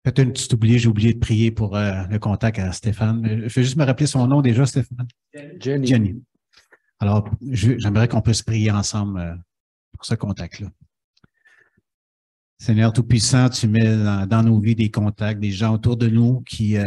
Speaker 2: peut-être une petite oubliée, j'ai oublié de prier pour le contact à Stéphane. Je vais juste me rappeler son nom déjà, Stéphane. Jenny. Alors, j'aimerais qu'on puisse prier ensemble pour ce contact-là. Seigneur Tout-Puissant, tu mets dans nos vies des contacts, des gens autour de nous qui